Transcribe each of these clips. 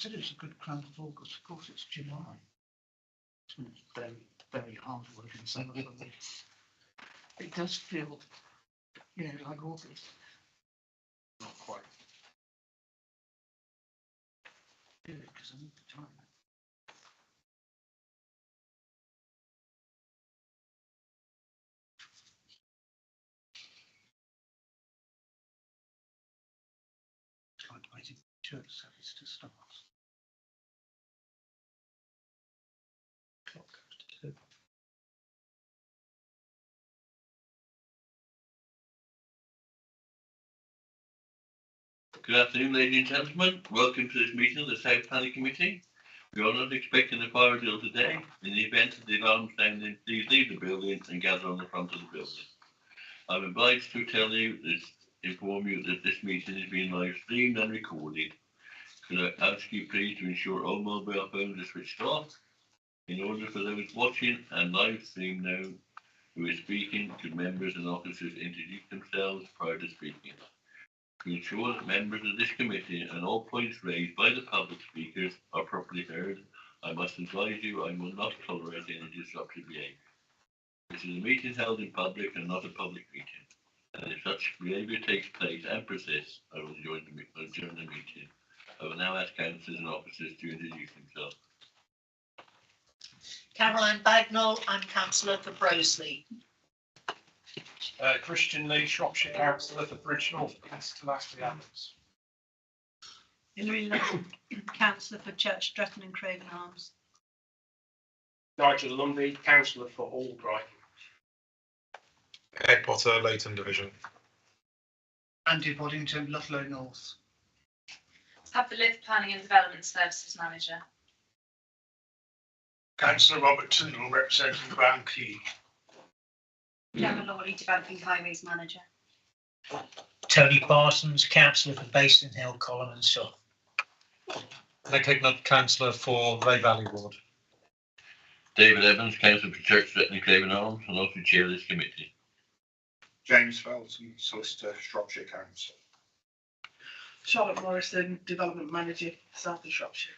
said it's a good crowd of August. Of course, it's July. It's very, very hard working summer for me. It does feel, like August. Not quite. Do it because I need the time. It's like waiting for church service to start. Clock goes to 2. Good afternoon, ladies and gentlemen. Welcome to this meeting of the South Planning Committee. We are not expecting a fire drill today. In the event of the alarm sounding, please leave the building and gather on the front of the building. I'm obliged to inform you that this meeting is being live streamed and recorded. Could I ask you please to ensure all mobile phones are switched off? In order for those watching and live stream know who is speaking, could members and officers introduce themselves prior to speaking? To ensure that members of this committee and all points raised by the public speakers are properly heard, I must advise you I will not tolerate any disruptive behaviour. This is a meeting held in public and not a public meeting, and if such behaviour takes place and persists, I will adjourn the meeting. I will now ask councillors and officers to introduce themselves. Caroline Bagnall, I'm councillor for Broseley. Christian Lee, Shropshire Councillor for Bridge North East to Ashley Adams. Hilary Lane, councillor for Church Stretton and Craven Arms. Nigel Lundy, councillor for Albright. Ed Potter, Leighton Division. Andy Boddington, Ludlow North. Abbey Planning and Development Services Manager. Councillor Robert Tindall, representing Brown Key. Gemma Lawley, Developing Highways Manager. Tony Parsons, councillor for Basin Hill, Colin and Son. Nick Hignett, councillor for Ray Valley Ward. David Evans, councillor for Church Stretton and Craven Arms, and also chair of this committee. James Felton, solicitor, Shropshire Council. Charlotte Morrison, Development Manager, South of Shropshire.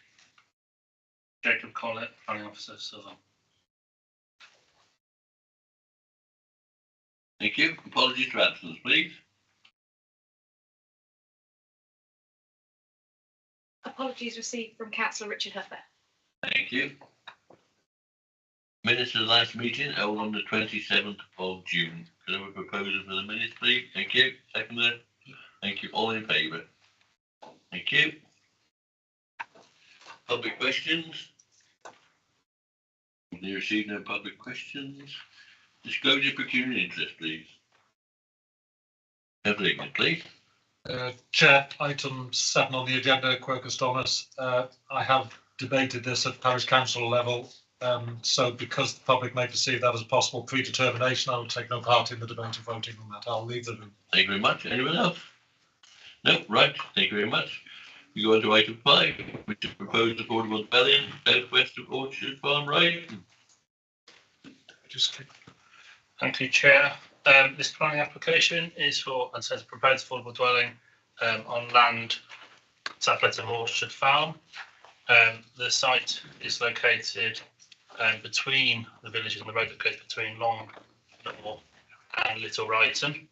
Jacob Collett, Planning Officer, Southern. Thank you. Apologies for absence, please. Apologies received from Councillor Richard Huffer. Thank you. Minutes of the last meeting held on the 27th of June. Could I have a proposal for the minutes, please? Thank you. Seconder. Thank you. All in favour? Thank you. Public questions? We received no public questions. Disclosure of pecuniary interest, please. Evelyn, please. Chair, item 7 on the agenda, Quercus Thomas. I have debated this at parish council level, so because the public may perceive that as a possible predetermination, I will take no part in the debate or voting on that. I'll leave the room. Thank you very much. Anyone else? No, right. Thank you very much. We go on to item 5, which is proposed affordable dwelling southwest of Orchard Farm Road. Thank you, Chair. This planning application is for, as says, proposed affordable dwelling on land southwest of Orchard Farm. The site is located between the villages on the road that goes between Long and Little Ryton.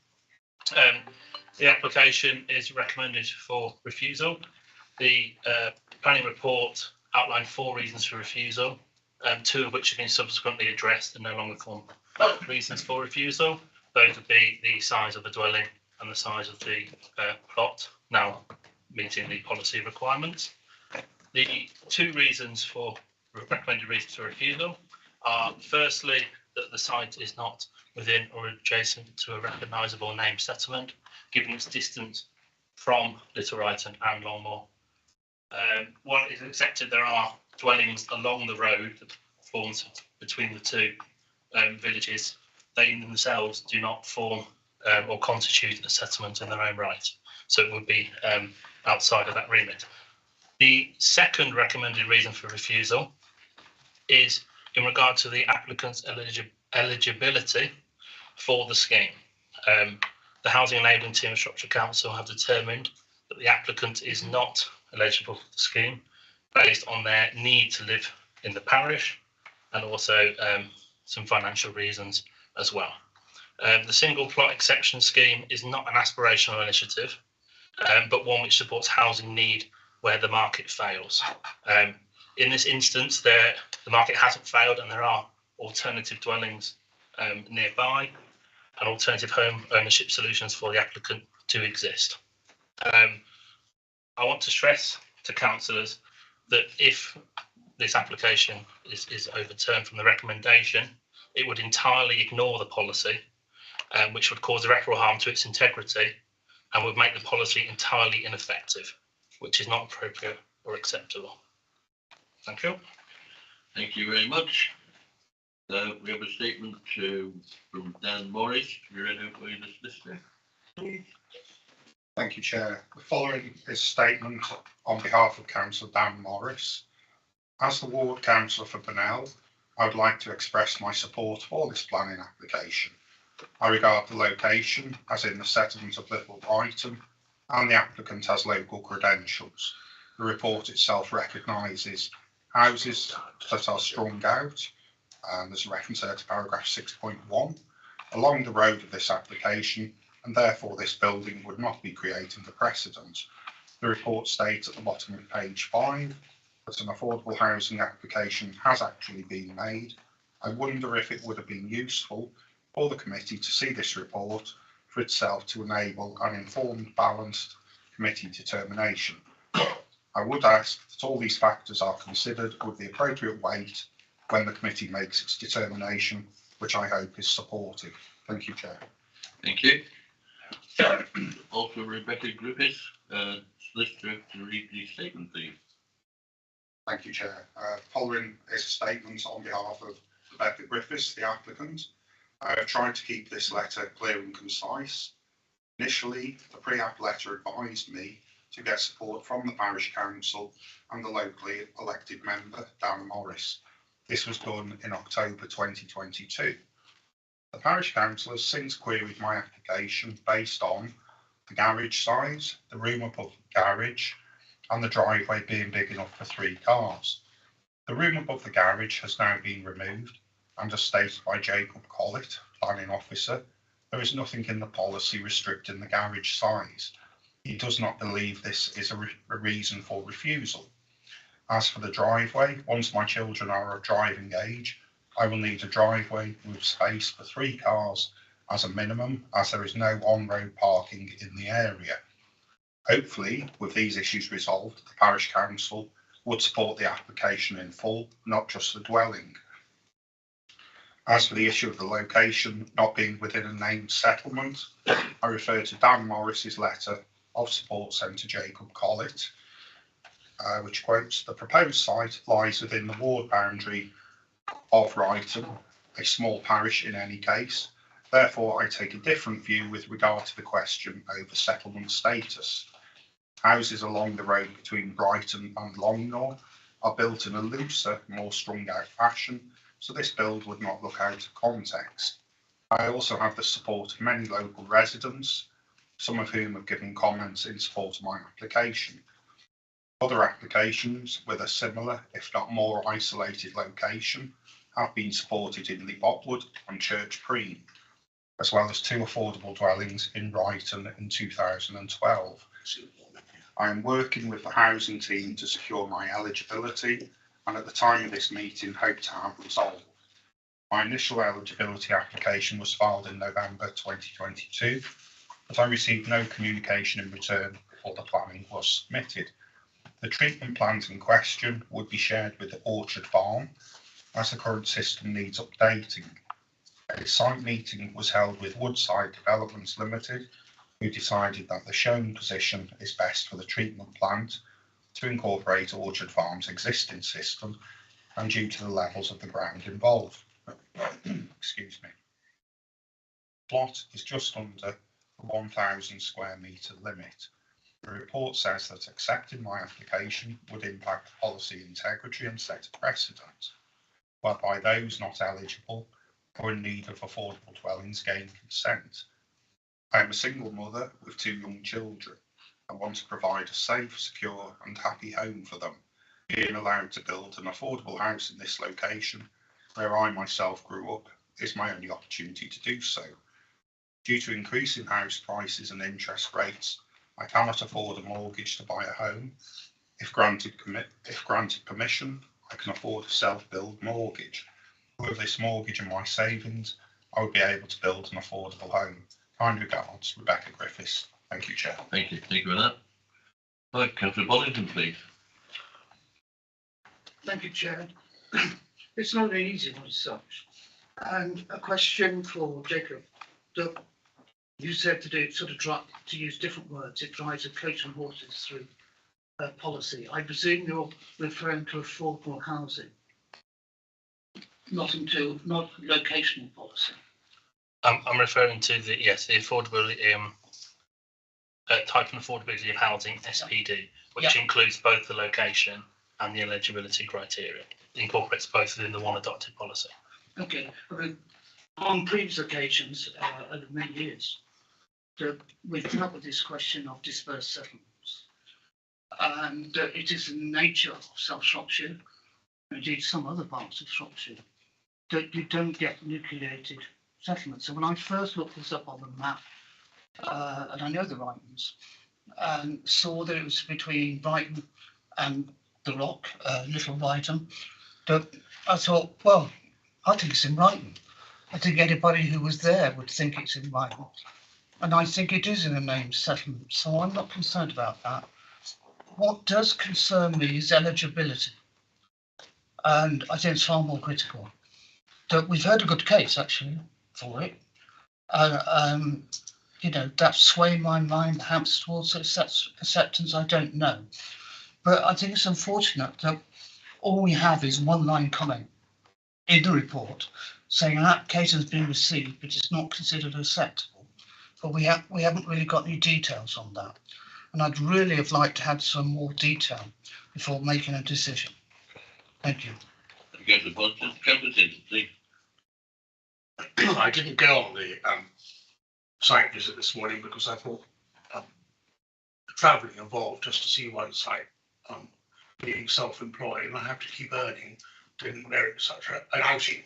The application is recommended for refusal. The planning report outlined 4 reasons for refusal, 2 of which have been subsequently addressed and no longer form reasons for refusal. Those would be the size of the dwelling and the size of the plot, now meeting the policy requirements. The 2 reasons for recommended reasons for refusal are firstly that the site is not within or adjacent to a recognisable named settlement, given its distance from Little Ryton and Longmoor. One is accepted there are dwellings along the road that forms between the 2 villages. They themselves do not form or constitute a settlement in their own right, so it would be outside of that remit. The second recommended reason for refusal is in regard to the applicant's eligibility for the scheme. The Housing Enabling Team of Shropshire Council have determined that the applicant is not eligible for the scheme based on their need to live in the parish and also some financial reasons as well. The single plot exception scheme is not an aspirational initiative, but one which supports housing need where the market fails. In this instance, the market hasn't failed and there are alternative dwellings nearby and alternative home ownership solutions for the applicant to exist. I want to stress to councillors that if this application is overturned from the recommendation, it would entirely ignore the policy, which would cause irreparable harm to its integrity and would make the policy entirely ineffective, which is not appropriate or acceptable. Thank you. Thank you very much. We have a statement from Dan Morris. To be read out by the solicitor. Thank you, Chair. The following is a statement on behalf of Councillor Dan Morris. As the Ward Councillor for Burnell, I would like to express my support for this planning application. I regard the location as in the settlement of Little Brighton and the applicant has local credentials. The report itself recognises houses that are strung out, and there's a reference there to paragraph 6.1, along the road of this application, and therefore this building would not be creating a precedent. The report states at the bottom of page 5 that an affordable housing application has actually been made. I wonder if it would have been useful for the committee to see this report for itself to enable an informed, balanced committee determination. I would ask that all these factors are considered with the appropriate weight when the committee makes its determination, which I hope is supportive. Thank you, Chair. Thank you. Also, Rebecca Griffiths, solicitor, to read the statement, please. Thank you, Chair. Following is a statement on behalf of Rebecca Griffiths, the applicant. I have tried to keep this letter clear and concise. Initially, the pre-app letter advised me to get support from the parish council and the locally elected member, Dan Morris. This was done in October 2022. The parish council has since queried my application based on the garage size, the room above the garage, and the driveway being big enough for 3 cars. The room above the garage has now been removed, and as stated by Jacob Collett, planning officer, there is nothing in the policy restricting the garage size. He does not believe this is a reason for refusal. As for the driveway, once my children are of driving age, I will need a driveway with space for 3 cars as a minimum, as there is no on-road parking in the area. Hopefully, with these issues resolved, the parish council would support the application in full, not just the dwelling. As for the issue of the location not being within a named settlement, I refer to Dan Morris's letter of support sent to Jacob Collett, which quotes, "The proposed site lies within the ward boundary of Ryton, a small parish in any case. Therefore, I take a different view with regard to the question over settlement status. Houses along the road between Brighton and Longnaw are built in a looser, more strung out fashion, so this build would not look out of context. I also have the support of many local residents, some of whom have given comments in support of my application. Other applications with a similar, if not more isolated location have been supported in Lee Botwood and Church Preen, as well as 2 affordable dwellings in Ryton in 2012. I am working with the housing team to secure my eligibility, and at the time of this meeting hope to have resolved. My initial eligibility application was filed in November 2022, but I received no communication in return before the planning was submitted. The treatment plant in question would be shared with the Orchard Farm, as the current system needs updating. A site meeting was held with Woodside Developments Limited, who decided that the shown position is best for the treatment plant to incorporate Orchard Farm's existing system and due to the levels of the ground involved. Excuse me. Plot is just under the 1,000 square metre limit. The report says that accepting my application would impact policy integrity and set a precedent, whereby those not eligible or in need of affordable dwellings gain consent. I am a single mother with 2 young children and want to provide a safe, secure and happy home for them being allowed to build an affordable house in this location, where I myself grew up, is my only opportunity to do so. Due to increasing house prices and interest rates, I cannot afford a mortgage to buy a home. If granted permission, I can afford a self-build mortgage. With this mortgage and my savings, I would be able to build an affordable home. Kind regards, Rebecca Griffiths. Thank you, Chair. Thank you for that. Right, Councillor Bollington, please. Thank you, Chair. It's not an easy one as such. And a question for Jacob. You said to use different words. It drives a coach and horses through policy. I presume you're referring to affordable housing, not locational policy. I'm referring to the affordability type and affordability of housing SPD, which includes both the location and the eligibility criteria. It incorporates both within the one adopted policy. Okay. I mean, on previous occasions over many years, we've dealt with this question of dispersed settlements, and it is the nature of South Shropshire, indeed some other parts of Shropshire, that you don't get nucleated settlements. So when I first looked this up on the map, and I know the Wrightons, and saw that it was between Brighton and the Rock, Little Brighton, I thought, well, I think it's in Brighton. I think anybody who was there would think it's in Brighton. And I think it is in a named settlement, so I'm not concerned about that. What does concern me is eligibility. And I think it's far more critical. We've heard a good case, actually, for it. That's swaying my mind perhaps towards acceptance, I don't know. But I think it's unfortunate that all we have is one line comment in the report saying an application has been received, but it's not considered acceptable. But we haven't really got any details on that. And I'd really have liked to have some more detail before making a decision. Thank you. Again, the budget, please. I didn't go on the site visit this morning because I thought travelling involved just to see one site, being self-employed, and I have to keep earning, didn't merit such an outing.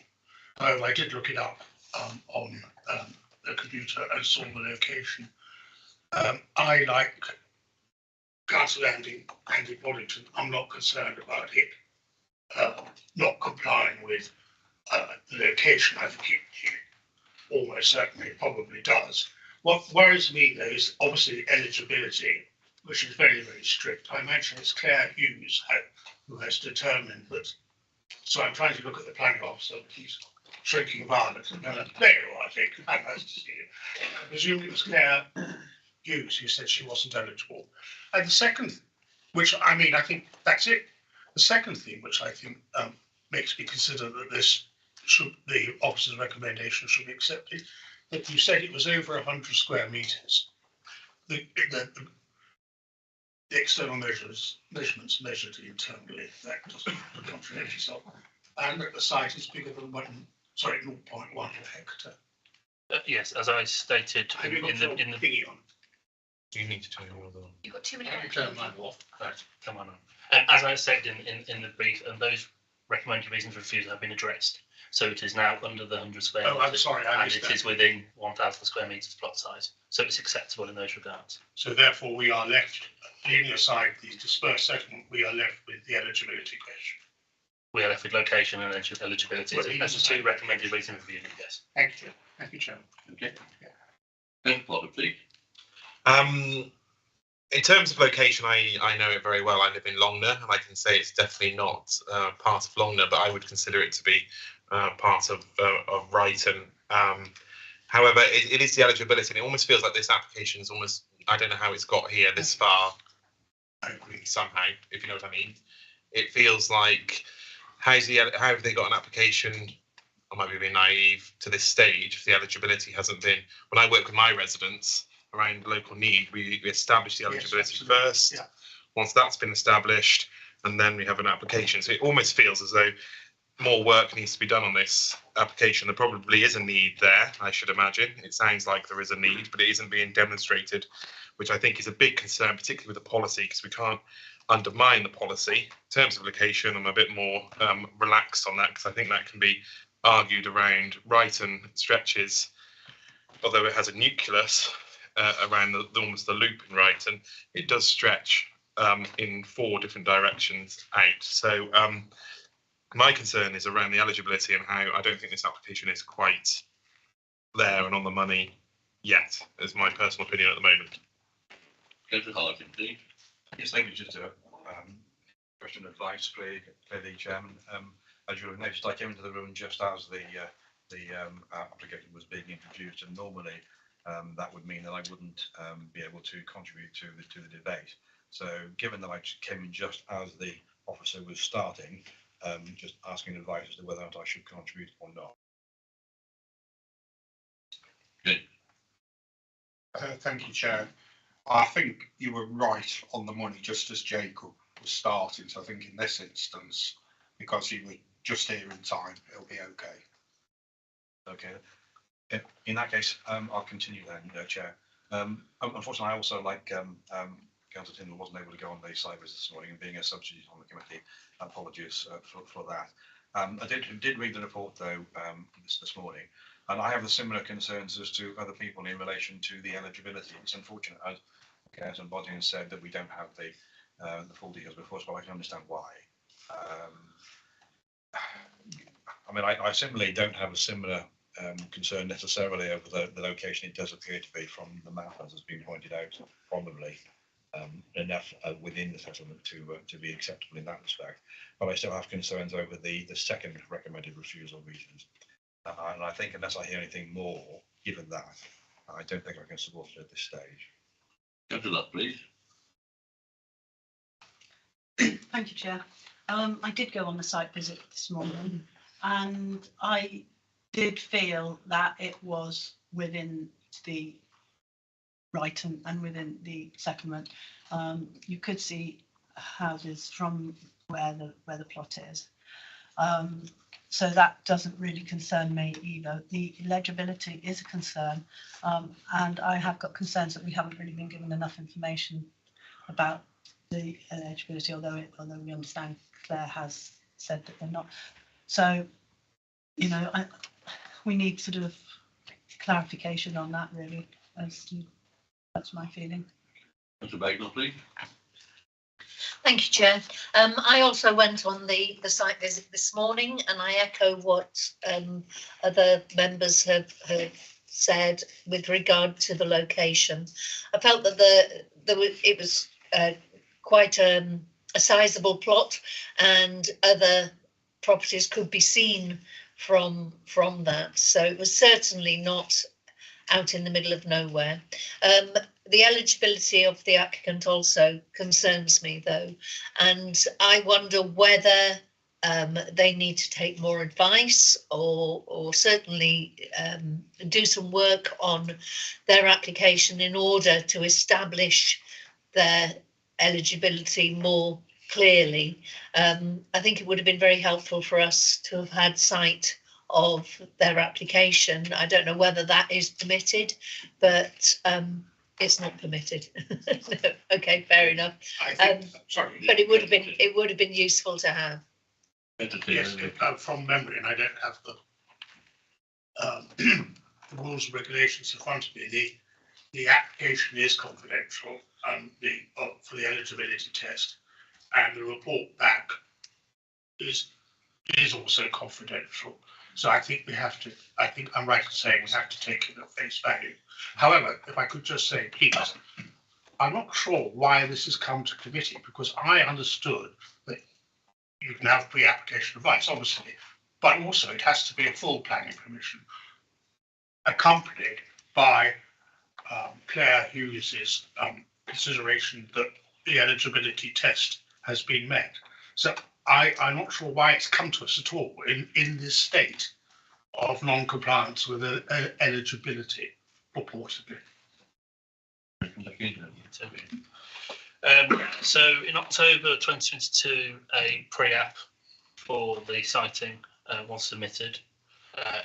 However, I did look it up on the computer and saw the location. I, like Councillor Andy Bollington, I'm not concerned about it not complying with the location. I think it almost certainly probably does. What worries me, though, is obviously eligibility, which is very, very strict. I imagine it's Claire Hughes who has determined that. So I'm trying to look at the planning officer, but he's shrinking violence. There you are, I think. I'm nice to see you. I presume it was Claire Hughes who said she wasn't eligible. And the second, which I mean, I think that's it. The second thing, which I think makes me consider that the officer's recommendation should be accepted, that you said it was over 100 square metres. The external measurements measured internally. That doesn't contradict itself. And that the site is bigger than 0.1 hectare. Yes, as I stated in the thingy on. You need to turn your other one. You've got 2 minutes. Turn mine off. Right, come on. As I said in the brief, and those recommended reasons for refusal have been addressed. So it is now under the 100 square metres. Oh, I'm sorry, I missed and it that. is within 1,000 square metres plot size. So it's acceptable in those regards. So therefore, we are left, leaving aside the dispersed settlement, we are left with the eligibility question. We are left with location and eligibility. Well, As the two recommended reasons for reviewing, yes. Thank you. Thank you, Chairman. Okay. Ben Potter, please. In terms of location, I know it very well. I live in Longner, and I can say it's definitely not part of Longner, but I would consider it to be part of Brighton. However, it is the eligibility, and it almost feels like this application is almost, I don't know how it's got here this far. I agree somehow, if you know what I mean. It feels like, how have they got an application? I might be being naive to this stage if the eligibility hasn't been. When I work with my residents around local need, we establish the eligibility first. Yeah. Once that's been established, and then we have an application. So it almost feels as though more work needs to be done on this application. There probably is a need there, I should imagine. It sounds like there is a need, but it isn't being demonstrated, which I think is a big concern, particularly with the policy, because we can't undermine the policy. In terms of location, I'm a bit more relaxed on that, because I think that can be argued around Brighton stretches, although it has a nucleus around almost the loop in Brighton, it does stretch in 4 different directions out. So my concern is around the eligibility and how I don't think this application is quite there and on the money yet, is my personal opinion at the moment. Kendrick, please. Yes, thank you. Just a question of advice, clearly, Chairman. As you'll have noticed, I came into the room just as the application was being introduced, and normally that would mean that I wouldn't be able to contribute to the debate. So, given that I came in just as the officer was starting, just asking advice as to whether or not I should contribute or not. Good. Thank you, Chair. I think you were right on the money, just as Jacob was starting. So I think in this instance, because you were just here in time, it'll be okay. Okay. In that case, I'll continue then, Chair. Unfortunately, I also, like Councillor Tyndall, wasn't able to go on the site visit this morning, and being a substitute on the committee, apologies for that. I did read the report though this morning, and I have the similar concerns as to other people in relation to the eligibility. It's unfortunate, as Councillor Bodin said, that we don't have the full details before us, but I can understand why. I mean, I similarly don't have a similar concern necessarily over the location. It does appear to be, from the map as has been pointed out, probably enough within the settlement to be acceptable in that respect. But I still have concerns over the second recommended refusal reasons. And I think unless I hear anything more, given that, I don't think I can support it at this stage. Come to that, please. Thank you, Chair. I did go on the site visit this morning, and I did feel that it was within the right and within the settlement. You could see houses from where the plot is. So that doesn't really concern me either. The legibility is a concern, and I have got concerns that we haven't really been given enough information about the eligibility, although we understand Claire has said that they're not. So, you know, we need sort of clarification on that, really. That's my feeling. Councillor Bagnall, please. Thank you, Chair. I also went on the site visit this morning, and I echo what other members have said with regard to the location. I felt that it was quite a sizable plot, and other properties could be seen from that. So it was certainly not out in the middle of nowhere. The eligibility of the applicant also concerns me, though, and I wonder whether they need to take more advice or certainly do some work on their application in order to establish their eligibility more clearly. I think it would have been very helpful for us to have had sight of their application. I don't know whether that is permitted, but it's not permitted. No, okay, fair enough. Sorry, but it would have been useful to have. Yes, from memory, and I don't have the rules and regulations in front of me. The application is confidential, for the eligibility test, and the report back is also confidential. So I think we have to. I think I'm right in saying we have to take it at face value. However, if I could just say, please, I'm not sure why this has come to committee, because I understood that you can have pre-application advice, obviously, but also it has to be a full planning permission, accompanied by Claire Hughes's consideration that the eligibility test has been met. So I'm not sure why it's come to us at all in this state of non-compliance with eligibility, purportedly. So in October 2022, a pre-app for the siting was submitted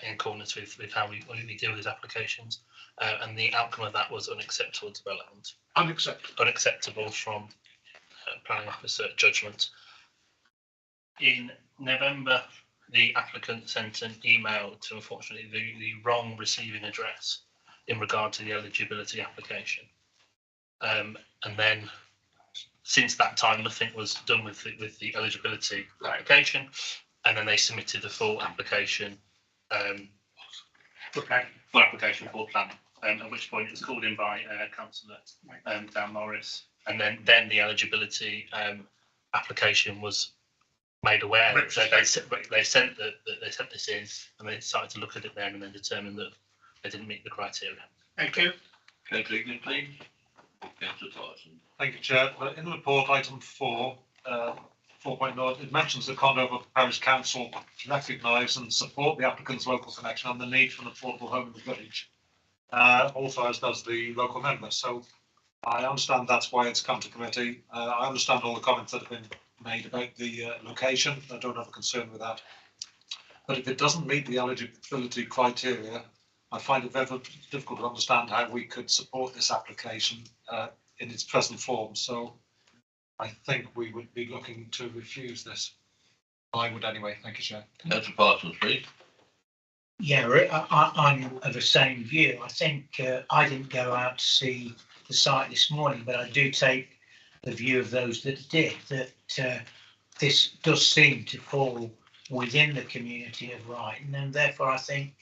in accordance with how we deal with these applications, and the outcome of that was unacceptable development. Unacceptable from planning officer judgment. In November, the applicant sent an email to, unfortunately, the wrong receiving address in regard to the eligibility application. And then since that time, nothing was done with the eligibility application, and then they submitted the full application for planning, at which point it was called in by Councillor Dan Morris, and then the eligibility application was made aware. So they sent this in, and they decided to look at it then, and then determined that they didn't meet the criteria. Thank you. Kendrick, please. Councillor Parsons. Thank you, Chair. Well, in the report, item 4, 4.0, it mentions the Condover Parish Council recognise and support the applicant's local connection and the need for an affordable home in the village. Also, as does the local member. So I understand that's why it's come to committee. I understand all the comments that have been made about the location. I don't have a concern with that. But if it doesn't meet the eligibility criteria, I find it very difficult to understand how we could support this application in its present form. So I think we would be looking to refuse this. I would anyway. Thank you, Chair. Councillor Parsons, please. Yeah, I'm of the same view. I think I didn't go out to see the site this morning, but I do take the view of those that did, that this does seem to fall within the community of Ryton, and therefore I think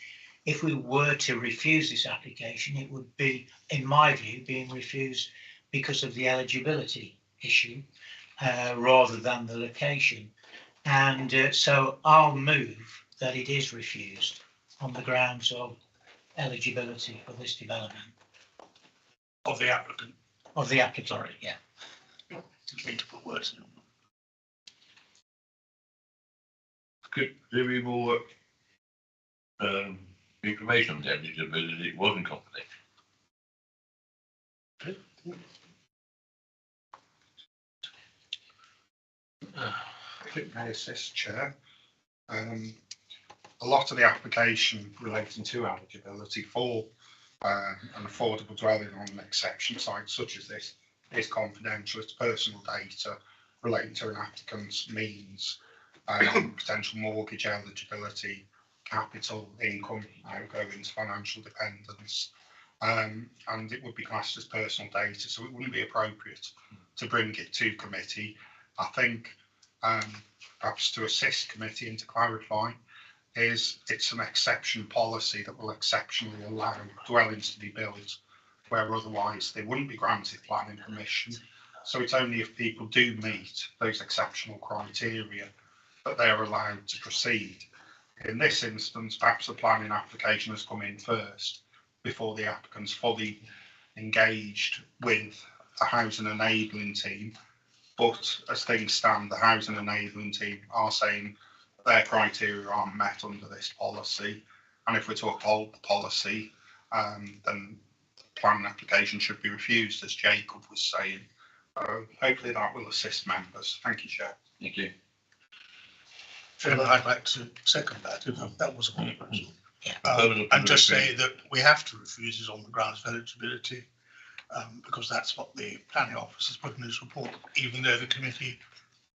if we were to refuse this application, it would be, in my view, being refused because of the eligibility issue rather than the location. And so I'll move that it is refused on the grounds of eligibility for this development. Of the applicant. Of the applicant, sorry, yeah. Didn't mean to put words in. Could there be more information on the eligibility? It wasn't confidential. If it may assist, Chair, a lot of the application relating to eligibility for an affordable dwelling on an exception site such as this is confidential. It's personal data relating to an applicant's means, potential mortgage eligibility, capital, income, outgoings, financial dependence, and it would be classed as personal data, so it wouldn't be appropriate to bring it to committee. I think perhaps to assist committee and to clarify is it's an exception policy that will exceptionally allow dwellings to be built where otherwise they wouldn't be granted planning permission. So it's only if people do meet those exceptional criteria that they are allowed to proceed. In this instance, perhaps the planning application has come in first before the applicant's fully engaged with the housing enabling team. But as things stand, the housing enabling team are saying that their criteria aren't met under this policy. And if we're to uphold the policy, then the planning application should be refused, as Jacob was saying. Hopefully that will assist members. Thank you, Chair. Thank you. Chairman, I'd like to second that, if that was a proposal. Yeah. And just say that we have to refuse it on the grounds of eligibility, because that's what the planning office has put in his report, even though the committee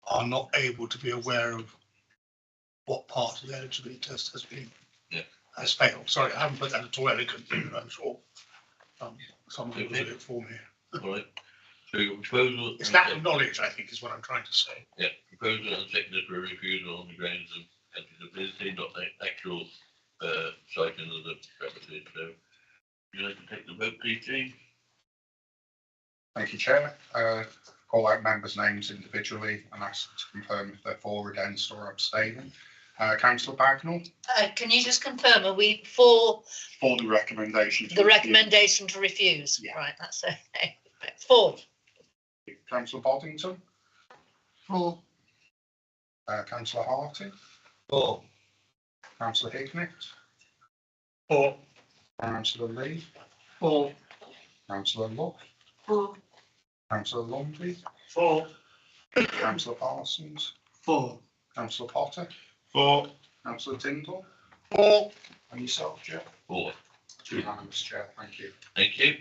are not able to be aware of what part of the eligibility test has failed. Sorry, I haven't put that at all elegantly, but I'm sure someone will do it for me. All right. So your proposal. It's lack of knowledge, I think, is what I'm trying to say. Yeah, proposal and seconded for refusal on the grounds of eligibility, not the actual citing of the premises. So would you like to take the vote, please, James? Thank you, Chair. Call out members' names individually and ask to confirm if they're for, against or abstaining. Councillor Bagnall? Can you just confirm, are we for the recommendation? the recommendation to refuse? Yeah. Right, that's okay. For. Councillor Boddington? For. Councillor Harty? For. Councillor Hignett? For. Councillor Lee? For. Councillor Luck? For. Councillor Lundy? For. Councillor Parsons? For. Councillor Potter, For. Councillor Tyndall, For. and yourself, Chair. 4. Unanimous, Chair. Thank you. Thank you.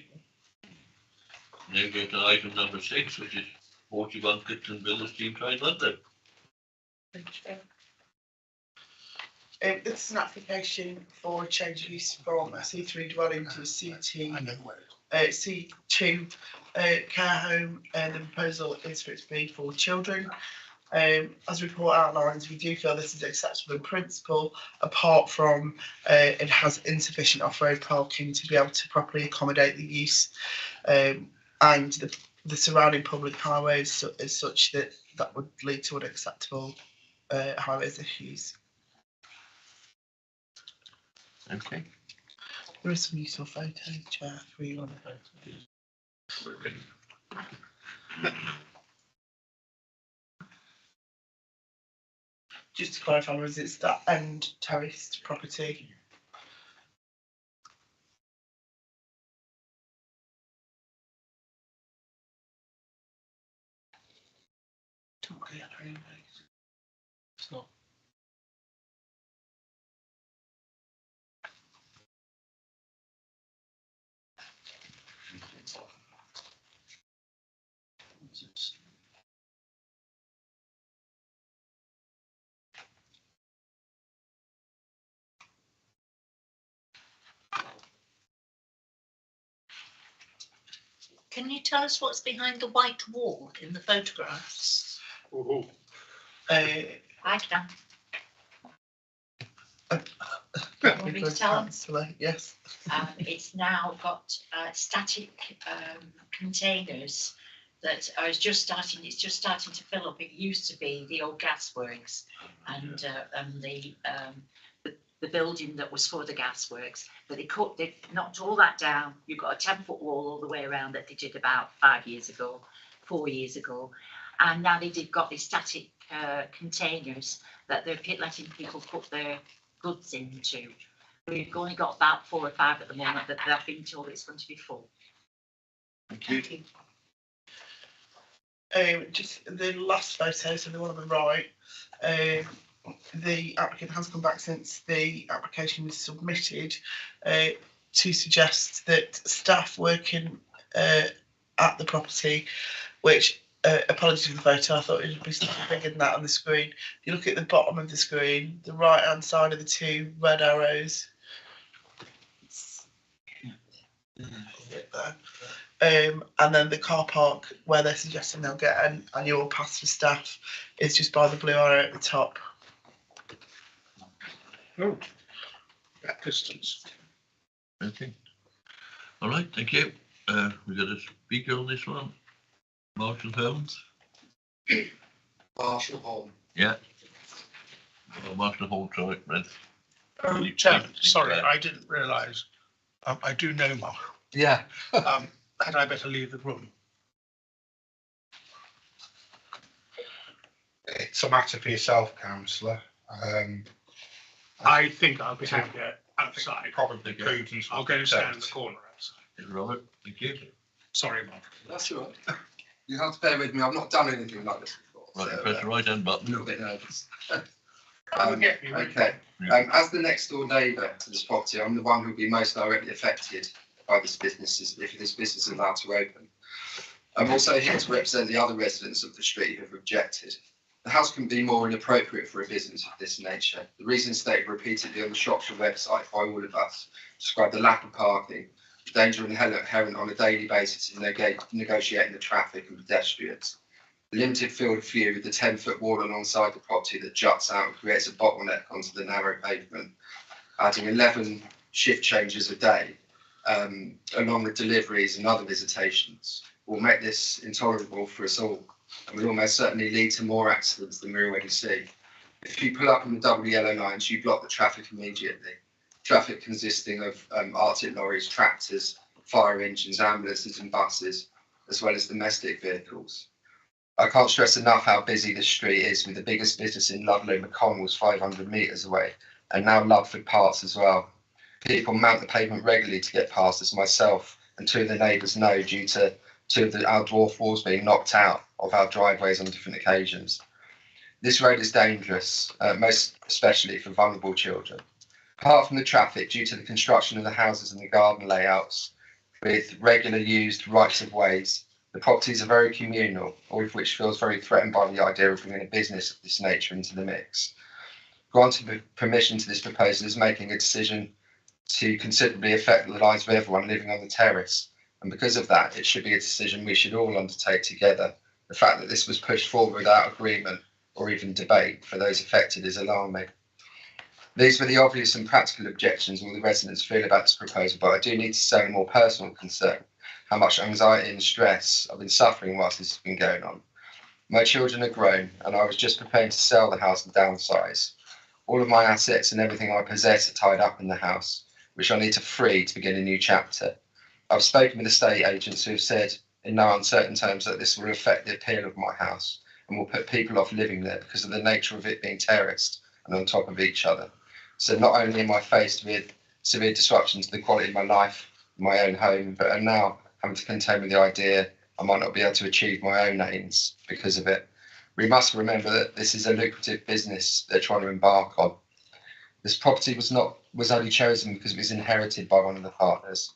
Now go to item number 6, which is 41 Clifton Villas, Team Train London. This is an application for a change of use from a C3 dwelling to a CT, I know where it is. C2 care home, and the proposal is for it to be for children. As the report outlines, we do feel this is acceptable in principle, apart from it has insufficient off-road parking to be able to properly accommodate the use, and the surrounding public highways is such that that would lead to unacceptable highways issues. Okay. There is some useful photos, Chair, for you on Just to clarify, is it that end terraced property? It's not. Can you tell us what's behind the white wall in the photographs? Oh, I can. Want me to tell them? Yes. It's now got static containers that it's just starting to fill up. It used to be the old gasworks and the building that was for the gasworks, but they knocked all that down. You've got a 10-foot wall all the way around that they did about 4 years ago, and now they've got these static containers that they're letting people put their goods into. We've only got about 4 or 5 at the moment, but they've been told it's going to be full. Thank you. Just the last photo, so the one on the right, the applicant has come back since the application was submitted to suggest that staff working at the property, which apologies for the photo, I thought it would be something bigger than that on the screen. If you look at the bottom of the screen, the right hand side of the 2 red arrows, and then the car park where they're suggesting they'll get an annual pass for staff is just by the blue arrow at the top. oh, that distance. Okay. All right, thank you. We got a speaker on this one. Marshall Holmes. Marshall Holmes. Yeah. Oh, Marshall Holmes, sorry, Red. Chairman, sorry, I didn't realise. I do know Mark. Yeah. Had I better leave the room? It's a matter for yourself, councillor. I think I'll be happier outside. Probably Prudence. I'll go and stand in the corner outside. Robert, thank you. Sorry, Mark. That's all right. You have to bear with me. I've not done anything like this before. Right, so, press the right hand a button. little bit nervous. Okay. As the next door neighbour to this property, I'm the one who will be most directly affected by this business if this business is allowed to open. I'm also here to represent the other residents of the street who have objected. The house can be more inappropriate for a business of this nature. The reasons stated repeatedly on the Shropshire website by all of us describe the lack of parking, the danger inherent on a daily basis in negotiating the traffic and pedestrians, the limited field of view with the 10-foot wall alongside the property that juts out and creates a bottleneck onto the narrow pavement, adding 11 shift changes a day, along with deliveries and other visitations, will make this intolerable for us all and will almost certainly lead to more accidents than we already see. If you pull up on the double yellow lines, you block the traffic immediately. Traffic consisting of Arctic lorries, tractors, fire engines, ambulances and buses, as well as domestic vehicles. I can't stress enough how busy this street is, with the biggest business in Ludlow, McConnell's 500 metres away, and now Ludford Parts as well. People mount the pavement regularly to get past, as myself and 2 of the neighbours know, due to 2 of our dwarf walls being knocked out of our driveways on different occasions. This road is dangerous, most especially for vulnerable children. Apart from the traffic, due to the construction of the houses and the garden layouts, with regular used rights of ways, the properties are very communal, all of which feels very threatened by the idea of bringing a business of this nature into the mix. Granting permission to this proposal is making a decision to considerably affect the lives of everyone living on the terrace, and because of that, it should be a decision we should all undertake together. The fact that this was pushed forward without agreement or even debate for those affected is alarming. These were the obvious and practical objections all the residents feel about this proposal, but I do need to say a more personal concern, how much anxiety and stress I've been suffering whilst this has been going on. My children are grown, and I was just preparing to sell the house and downsize. All of my assets and everything I possess are tied up in the house, which I need to free to begin a new chapter. I've spoken with estate agents who have said in no uncertain terms that this will affect the appeal of my house and will put people off living there because of the nature of it being terraced and on top of each other. So not only am I faced with severe disruption to the quality of my life, my own home, but am now having to contend with the idea I might not be able to achieve my own aims because of it. We must remember that this is a lucrative business they're trying to embark on. This property was only chosen because it was inherited by one of the partners.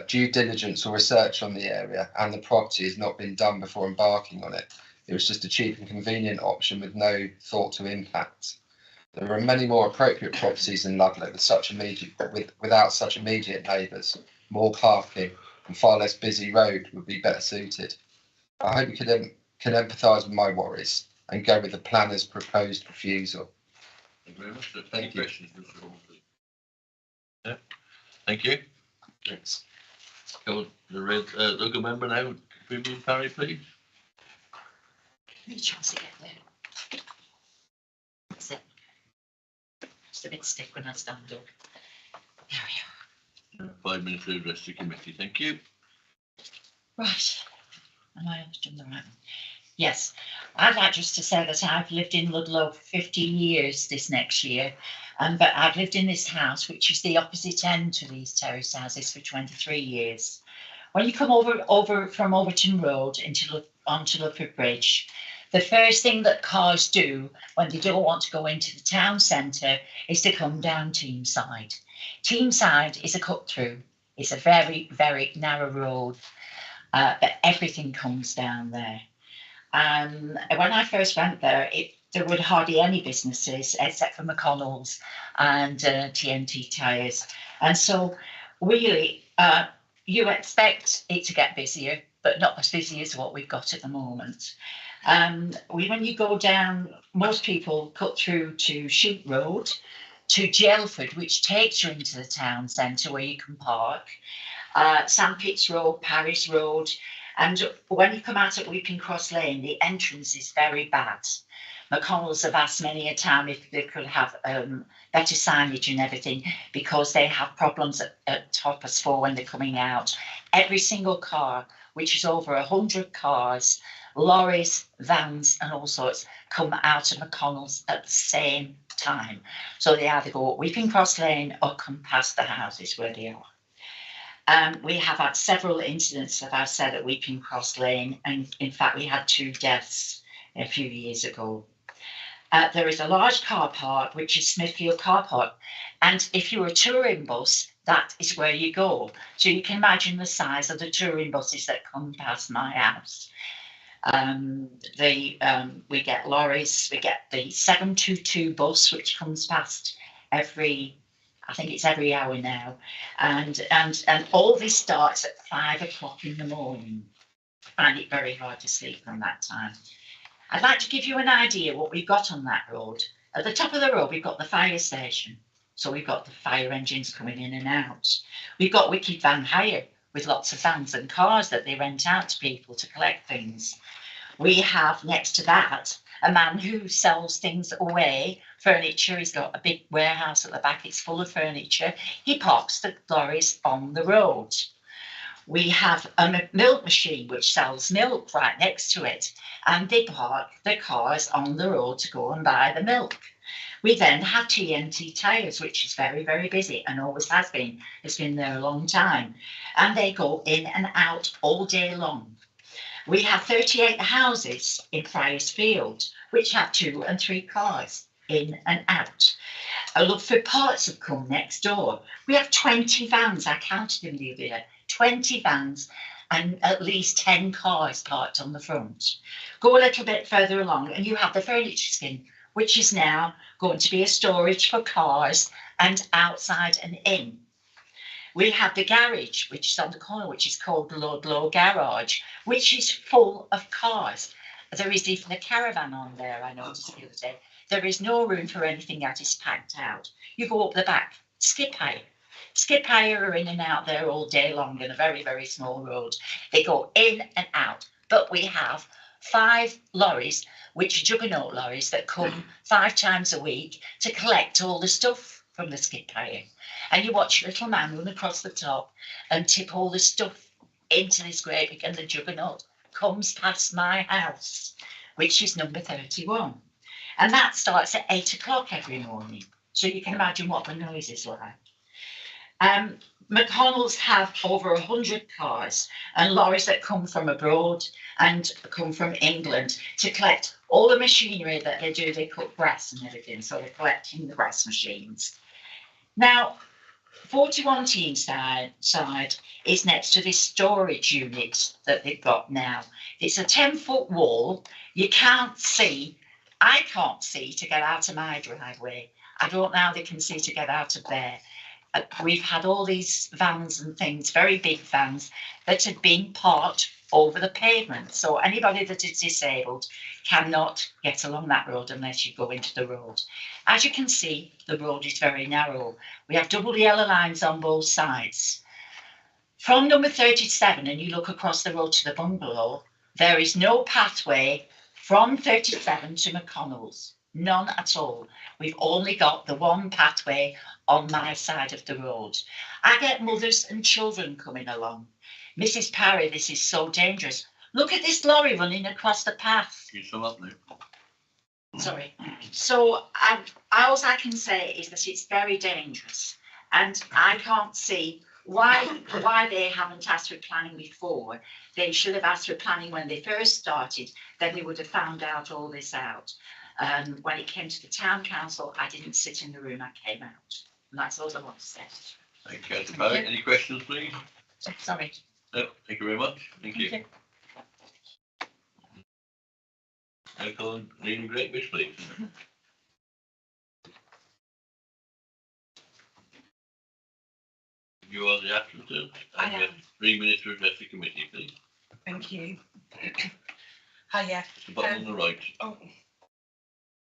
Due diligence or research on the area and the property has not been done before embarking on it. It was just a cheap and convenient option with no thought to impact. There are many more appropriate properties in Ludlow without such immediate neighbours. More parking and far less busy road would be better suited. I hope you can empathise with my worries and go with the planner's proposed refusal. Thank you very much. Any questions, Mr. Horsley? Yeah. Thank you. Thanks. Go the red local member now. Vivian Parry, please. Give me a chance to get there. That's it. Just a bit stiff when I stand up. There we are. 5 minutes to address the committee. Thank you. Right. Am I done the right one? Yes. I'd like just to say that I've lived in Ludlow for 15 years this next year. But I've lived in this house, which is the opposite end to these terrace houses, for 23 years. When you come over from Overton Road onto Ludford Bridge, the first thing that cars do when they don't want to go into the town centre is to come down Teamside. Teamside is a cut through. It's a very, very narrow road, but everything comes down there. When I first went there, there were hardly any businesses except for McConnell's and TNT Tyres. And so really, you expect it to get busier, but not as busy as what we've got at the moment. When you go down, most people cut through to Shoot Road, to Gelford, which takes you into the town centre where you can park, Sandpits Road, Paris Road. And when you come out at Weeping Cross Lane, the entrance is very bad. McConnell's have asked many a time if they could have better signage and everything, because they have problems at Toppers 4 when they're coming out. Every single car, which is over 100 cars, lorries, vans and all sorts, come out of McConnell's at the same time. So they either go up Weeping Cross Lane or come past the houses where they are. We have had several incidents, as I've said, at Weeping Cross Lane, and in fact we had 2 deaths a few years ago. There is a large car park, which is Smithfield Car Park, and if you're a touring bus, that is where you go. So you can imagine the size of the touring buses that come past my house. We get lorries, we get the 722 bus, which comes past I think it's every hour now, and all this starts at 5 o'clock in the morning. I find it very hard to sleep from that time. I'd like to give you an idea what we've got on that road. At the top of the road, we've got the fire station. So we've got the fire engines coming in and out. We've got Wicked Van Hire with lots of vans and cars that they rent out to people to collect things. We have next to that a man who sells things away, furniture. He's got a big warehouse at the back. It's full of furniture. He parks the lorries on the road. We have a milk machine which sells milk right next to it, and they park the cars on the road to go and buy the milk. We then have TNT Tyres, which is very, very busy and always has been. It's been there a long time. And they go in and out all day long. We have 38 houses in Friars Field, which have 2 and 3 cars in and out. A look for parts have come next door. We have 20 vans, I counted them the other day, 20 vans and at least 10 cars parked on the front. Go a little bit further along and you have the furniture skin, which is now going to be a storage for cars and outside and in. We have the garage, which is on the corner, which is called the Ludlow Garage, which is full of cars. There is even a caravan on there, I noticed the other day. There is no room for anything that is packed out. You go up the back, skip hire. Skip hire are in and out there all day long in a very, very small road. They go in and out. But we have 5 lorries, which are juggernaut lorries that come 5 times a week to collect all the stuff from the skip hire. And you watch your little man run across the top and tip all the stuff into this great big, and the juggernaut comes past my house, which is number 31. And that starts at 8 o'clock every morning. So you can imagine what the noise is like. McConnell's have over 100 cars and lorries that come from abroad and come from England to collect all the machinery that they do. They cut brass and everything, so they're collecting the brass machines. Now, 41 Teesside is next to this storage unit that they've got now. It's a 10-foot wall. You can't see, I can't see to get out of my driveway. I don't know how they can see to get out of there. We've had all these vans and things, very big vans, that have been parked over the pavement. So anybody that is disabled cannot get along that road unless you go into the road. As you can see, the road is very narrow. We have double yellow lines on both sides. From number 37, and you look across the road to the bungalow, there is no pathway from 37 to McConnell's. None at all. We've only got the one pathway on my side of the road. I get mothers and children coming along. Mrs. Parry, this is so dangerous. Look at this lorry running across the path. Sorry. So all I can say is that it's very dangerous, and I can't see why they haven't asked for planning before. They should have asked for planning when they first started. Then they would have found out all this out. When it came to the town council, I didn't sit in the room, I came out. And that's all I want to say. Thank you, Councillor Barrett. Any questions, please? Sorry. No, thank you very much. Thank you. Now call on Leading Greatwich, please. You are the applicant, and you have 3 minutes to address the committee, please. Thank you. Hiya. The button on the right. Oh.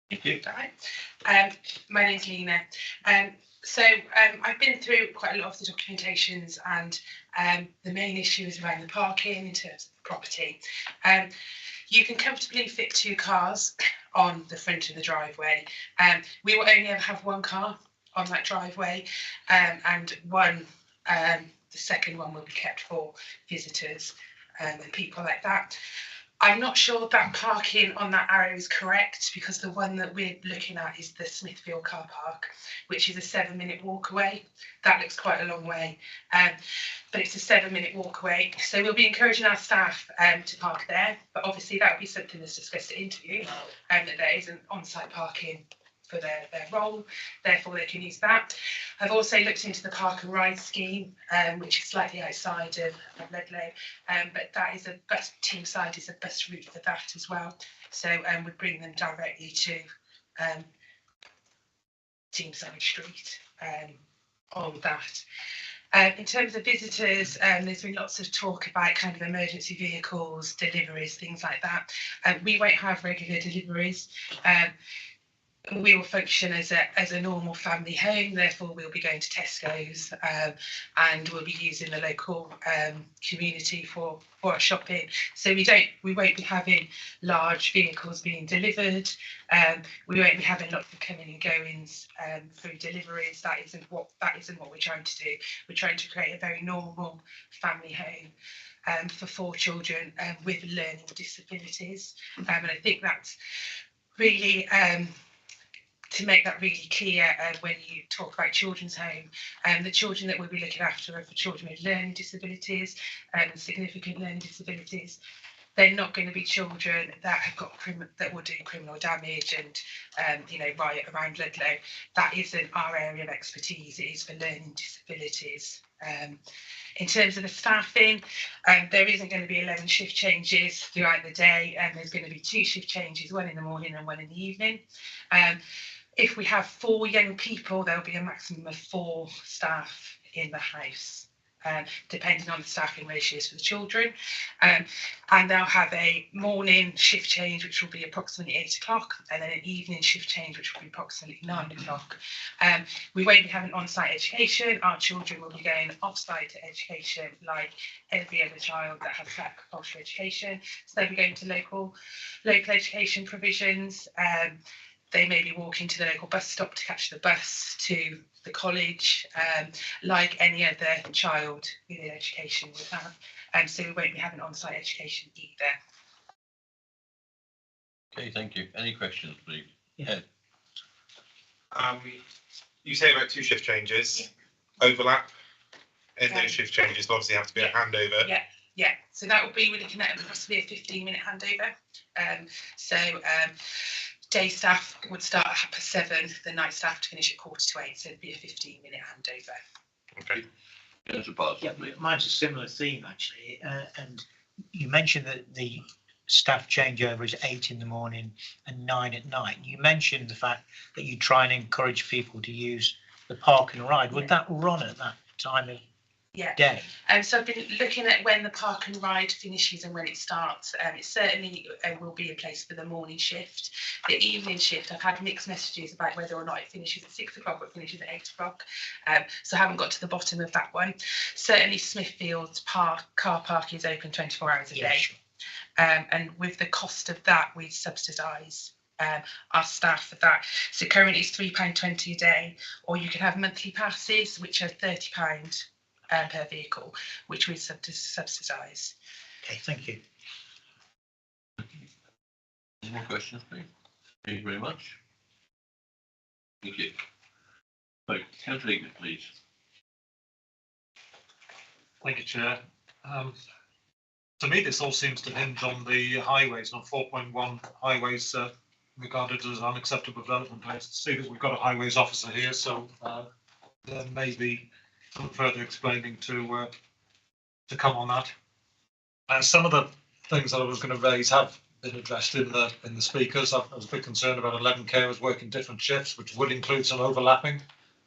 Thank you. Right. My name's Lena. I've been through quite a lot of the documentations, and the main issue is around the parking in terms of the property. You can comfortably fit 2 cars on the front of the driveway. We will only ever have 1 car on that driveway, and the second one will be kept for visitors and people like that. I'm not sure that parking on that arrow is correct, because the one that we're looking at is the Smithfield car park, which is a 7-minute walk away. That looks quite a long way, but it's a 7-minute walk away. So we'll be encouraging our staff to park there, but obviously that would be something that's discussed at interview, that there isn't on-site parking for their role, therefore they can use that. I've also looked into the park and ride scheme, which is slightly outside of Ludlow, but that is a bus, Teesside is a bus route for that as well. So we bring them directly to Teesside Street on that. In terms of visitors, there's been lots of talk about kind of emergency vehicles, deliveries, things like that. We won't have regular deliveries. We will function as a normal family home, therefore we'll be going to Tesco's, and we'll be using the local community for our shopping. So we won't be having large vehicles being delivered. We won't be having lots of coming and goings through deliveries. That isn't what we're trying to do. We're trying to create a very normal family home for 4 children with learning disabilities, and I think that's really to make that really clear when you talk about children's home. The children that we'll be looking after are for children with learning disabilities and significant learning disabilities. they're not going to be children that have got that will do criminal damage and riot around Ludlow. That isn't our area of expertise. It is for learning disabilities. In terms of the staffing, there isn't going to be 11 shift changes throughout the day, and there's going to be 2 shift changes, one in the morning and one in the evening. If we have 4 young people, there'll be a maximum of 4 staff in the house, depending on the staffing ratios for the children. And they'll have a morning shift change, which will be approximately 8 o'clock, and then an evening shift change, which will be approximately 9 o'clock. We won't be having on-site education. Our children will be going off-site education like every other child that has that compulsory education. So they'll be going to local education provisions. They may be walking to the local bus stop to catch the bus to the college, like any other child within education would have. So we won't be having on-site education either. Okay, thank you. Any questions, please? Yeah. You say about 2 shift changes, overlap in those shift changes, obviously have to be a handover. Yeah. So that will be, we're looking at possibly a 15-minute handover. Day staff would start at 7:30, the night staff to finish at 7:45, so it'd be a 15-minute handover. Okay. Yeah, mine's a similar theme actually, and you mentioned that the staff changeover is 8 in the morning and 9 at night. You mentioned the fact that you try and encourage people to use the park and ride. Would that run at that time of day? So I've been looking at when the park and ride finishes and when it starts. It certainly will be in place for the morning shift. The evening shift, I've had mixed messages about whether or not it finishes at 6 o'clock or it finishes at 8 o'clock. So I haven't got to the bottom of that one. Certainly Smithfield's car park is open 24 hours a day. Sure. And with the cost of that, we subsidise our staff for that. So currently it's £3.20 a day, or you can have monthly passes, which are £30 per vehicle, which we subsidise. Okay, thank you. Any more questions, please? Thank you very much. Thank you. So, Kendrick, please. Thank you, Chair. To me, this all seems to hinge on the highways, on 4.1 highways regarded as unacceptable development. I see that we've got a highways officer here, so there may be some further explaining to come on that. Some of the things that I was going to raise have been addressed in the speakers. I was a bit concerned about 11 carers working different shifts, which would include some overlapping,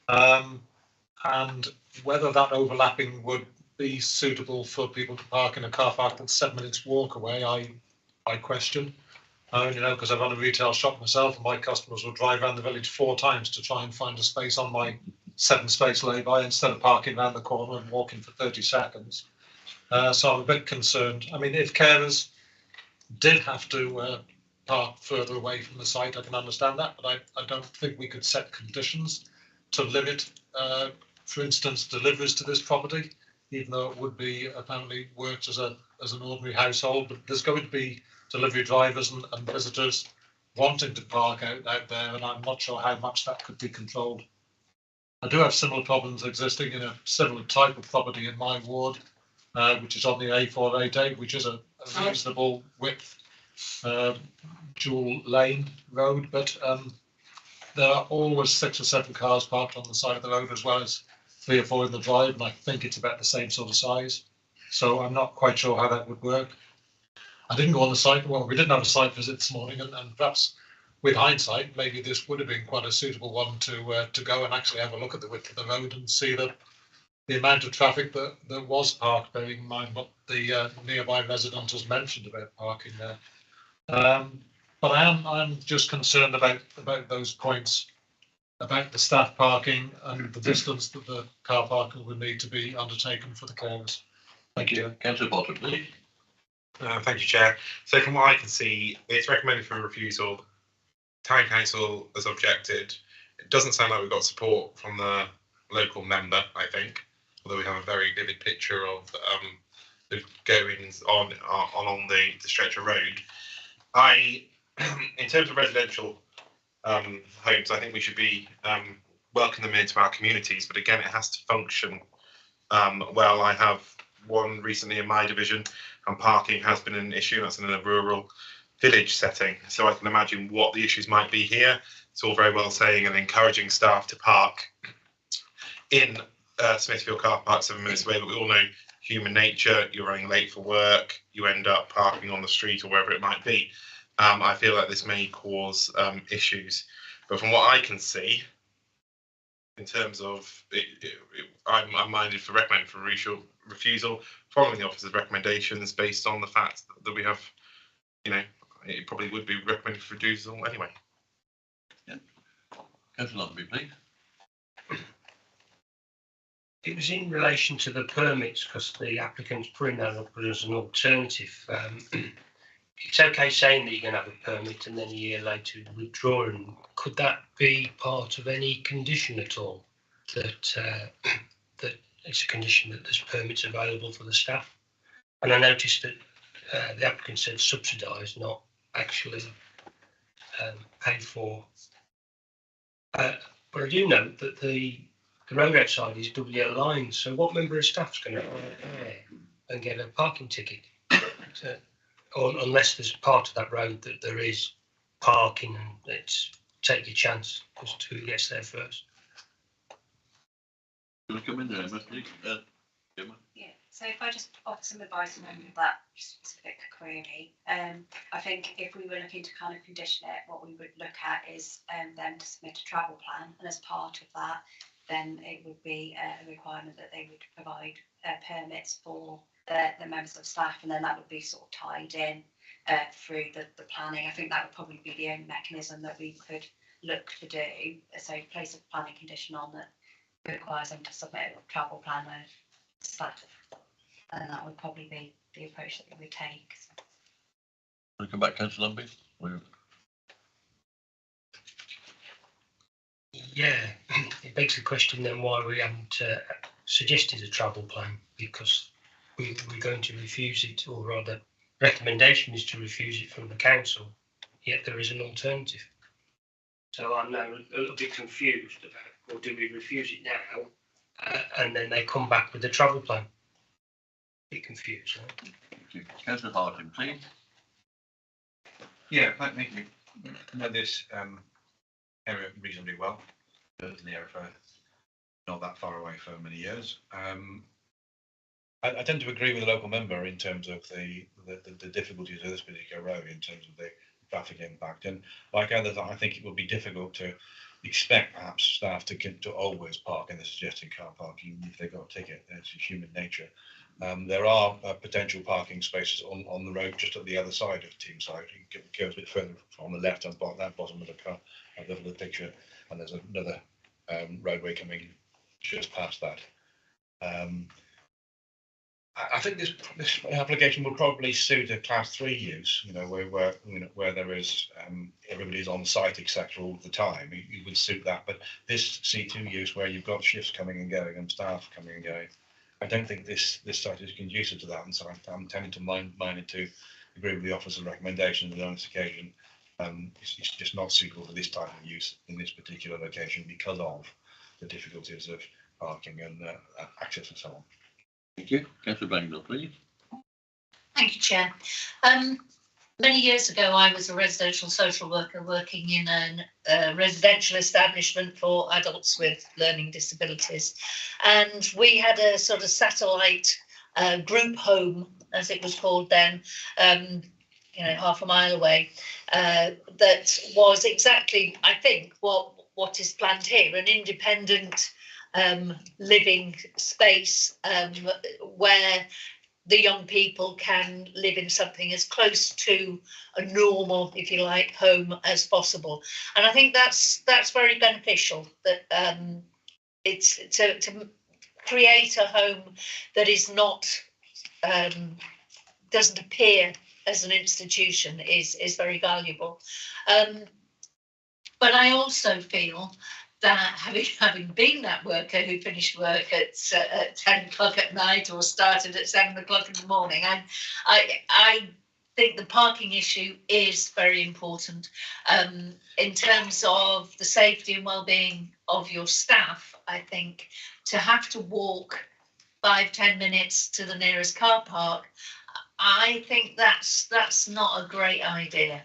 and whether that overlapping would be suitable for people to park in a car park that's 7 minutes walk away. I question. Because I run a retail shop myself, and my customers will drive around the village 4 times to try and find a space on my 7-space lay-by instead of parking around the corner and walking for 30 seconds. So I'm a bit concerned. I mean, if carers did have to park further away from the site, I can understand that, but I don't think we could set conditions to limit, for instance, deliveries to this property, even though it would be apparently worked as an ordinary household. But there's going to be delivery drivers and visitors wanting to park out there, and I'm not sure how much that could be controlled. I do have similar problems existing in a similar type of property in my ward, which is on the A488, which is a reasonable width dual lane road, but there are always 6 or 7 cars parked on the side of the road, as well as 3 or 4 in the drive, and I think it's about the same sort of size. So I'm not quite sure how that would work. I didn't go on the site. Well, we didn't have a site visit this morning, and perhaps with hindsight, maybe this would have been quite a suitable one to go and actually have a look at the width of the road and see the amount of traffic that was parked, bearing in mind what the nearby resident has mentioned about parking there. But I'm just concerned about those points, about the staff parking and the distance that the car parking would need to be undertaken for the carers. Thank you. Councillor Potter, please. Thank you, Chair. So from what I can see, it's recommended for refusal. Town Council has objected. It doesn't sound like we've got support from the local member, I think, although we have a very vivid picture of the goings on along the stretch of road. In terms of residential homes, I think we should be welcome them into our communities, but again, it has to function well. I have one recently in my division, and parking has been an issue. That's in a rural village setting. So I can imagine what the issues might be here. It's all very well saying and encouraging staff to park in Smithfield car park 7 minutes away, but we all know human nature. You're running late for work, you end up parking on the street or wherever it might be. I feel like this may cause issues, but from what I can see, in terms of I'm minded for recommending for refusal, following the officer's recommendations based on the fact that we have, you know, it probably would be recommended for refusal anyway. Yeah. Councillor Longby, please. It was in relation to the permits, because the applicant's putting that up as an alternative. It's okay saying that you're going to have a permit and then a year later withdrawing. Could that be part of any condition at all? That that it's a condition that there's permits available for the staff? And I noticed that the applicant said subsidised, not actually paid for. But I do note that the road outside is doubly aligned, so what member of staff's going to go there and get a parking ticket? Or unless there's part of that road that there is parking and it's take your chance as to who gets there first. Can I come in there, please? Gemma? Yeah, so if I just offer some advice on that specific query, I think if we were looking to kind of condition it, what we would look at is them to submit a travel plan, and as part of that, then it would be a requirement that they would provide permits for the members of staff, and then that would be sort of tied in through the planning. I think that would probably be the only mechanism that we could look to do. So place a planning condition on that requires them to submit a travel plan with staff, and that would probably be the approach that we would take. Want to come back, Councillor Longby? Yeah, it begs the question then why we haven't suggested a travel plan, because we're going to refuse it, or rather recommendation is to refuse it from the council, yet there is an alternative. So I'm now a little bit confused about, well, do we refuse it now and then they come back with a travel plan? A bit confused. Huh? Councillor Harding, please. Yeah, thank you. I know this area reasonably well. Lived in the area for not that far away for many years. I tend to agree with the local member in terms of the difficulties of this particular road in terms of the traffic impact. And like others, I think it would be difficult to expect perhaps staff to always park in the suggested car park, even if they've got a ticket. It's human nature. There are potential parking spaces on the road just at the other side of Teamside. It goes a bit further on the left hand bottom of the car, of the picture, and there's another roadway coming just past that. I think this application will probably suit a class 3 use, you know, where there is everybody's on site etc. all the time. You would suit that, but this C2 use where you've got shifts coming and going and staff coming and going, I don't think this site is conducive to that, and so I'm tending to mind it to agree with the officer's recommendation on this occasion. It's just not suitable for this type of use in this particular location because of the difficulties of parking and access and so on. Thank you. Councillor Bangor, please. Thank you, Chair. Many years ago, I was a residential social worker working in a residential establishment for adults with learning disabilities. And we had a sort of satellite group home, as it was called then, you know, half a mile away, that was exactly, I think, what is planned here, an independent living space where the young people can live in something as close to a normal, if you like, home as possible. And I think that's very beneficial, that it's to create a home that is not doesn't appear as an institution is very valuable. But I also feel that having been that worker who finished work at 10 o'clock at night or started at 7 o'clock in the morning, I think the parking issue is very important in terms of the safety and well-being of your staff. I think to have to walk 5-10 minutes to the nearest car park, I think that's not a great idea.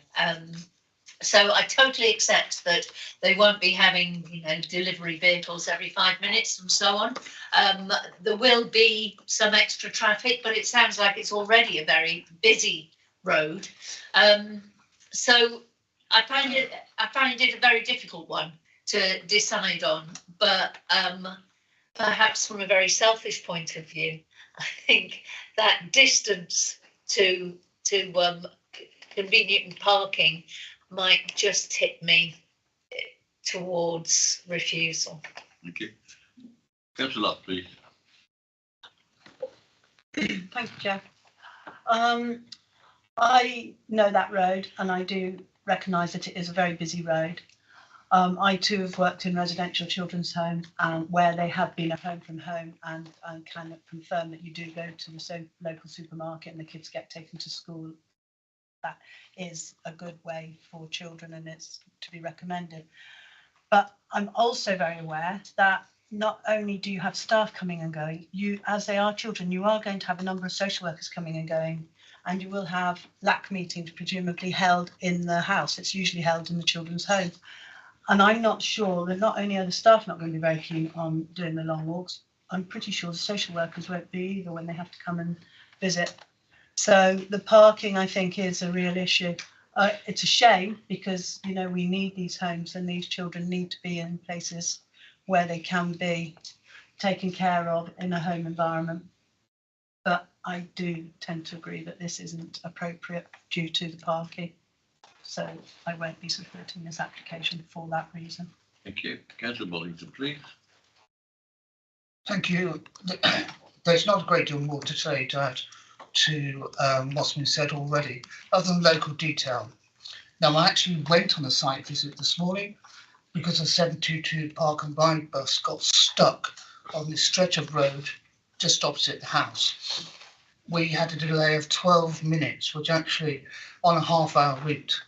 So I totally accept that they won't be having, delivery vehicles every 5 minutes and so on. There will be some extra traffic, but it sounds like it's already a very busy road. So I find it a very difficult one to decide on, but perhaps from a very selfish point of view, I think that distance to convenient parking might just tip me towards refusal. Thank you. Councillor Lott, please. Thank you, Chair. I know that road and I do recognise that it is a very busy road. I too have worked in residential children's homes where they have been a home from home, and can confirm that you do go to the local supermarket and the kids get taken to school. That is a good way for children and it's to be recommended. But I'm also very aware that not only do you have staff coming and going, as they are children, you are going to have a number of social workers coming and going, and you will have LAC meetings presumably held in the house. It's usually held in the children's home. And I'm not sure that not only are the staff not going to be very keen on doing the long walks, I'm pretty sure the social workers won't be either when they have to come and visit. So the parking, I think, is a real issue. It's a shame because, we need these homes and these children need to be in places where they can be taken care of in a home environment. But I do tend to agree that this isn't appropriate due to the parking. So I won't be supporting this application for that reason. Thank you. Councillor Bollington, please. Thank you. There's not a great deal more to say to what's been said already, other than local detail. Now, I actually went on a site visit this morning because a 722 Park and Ride bus got stuck on this stretch of road just opposite the house. We had a delay of 12 minutes, which actually on a half-hour route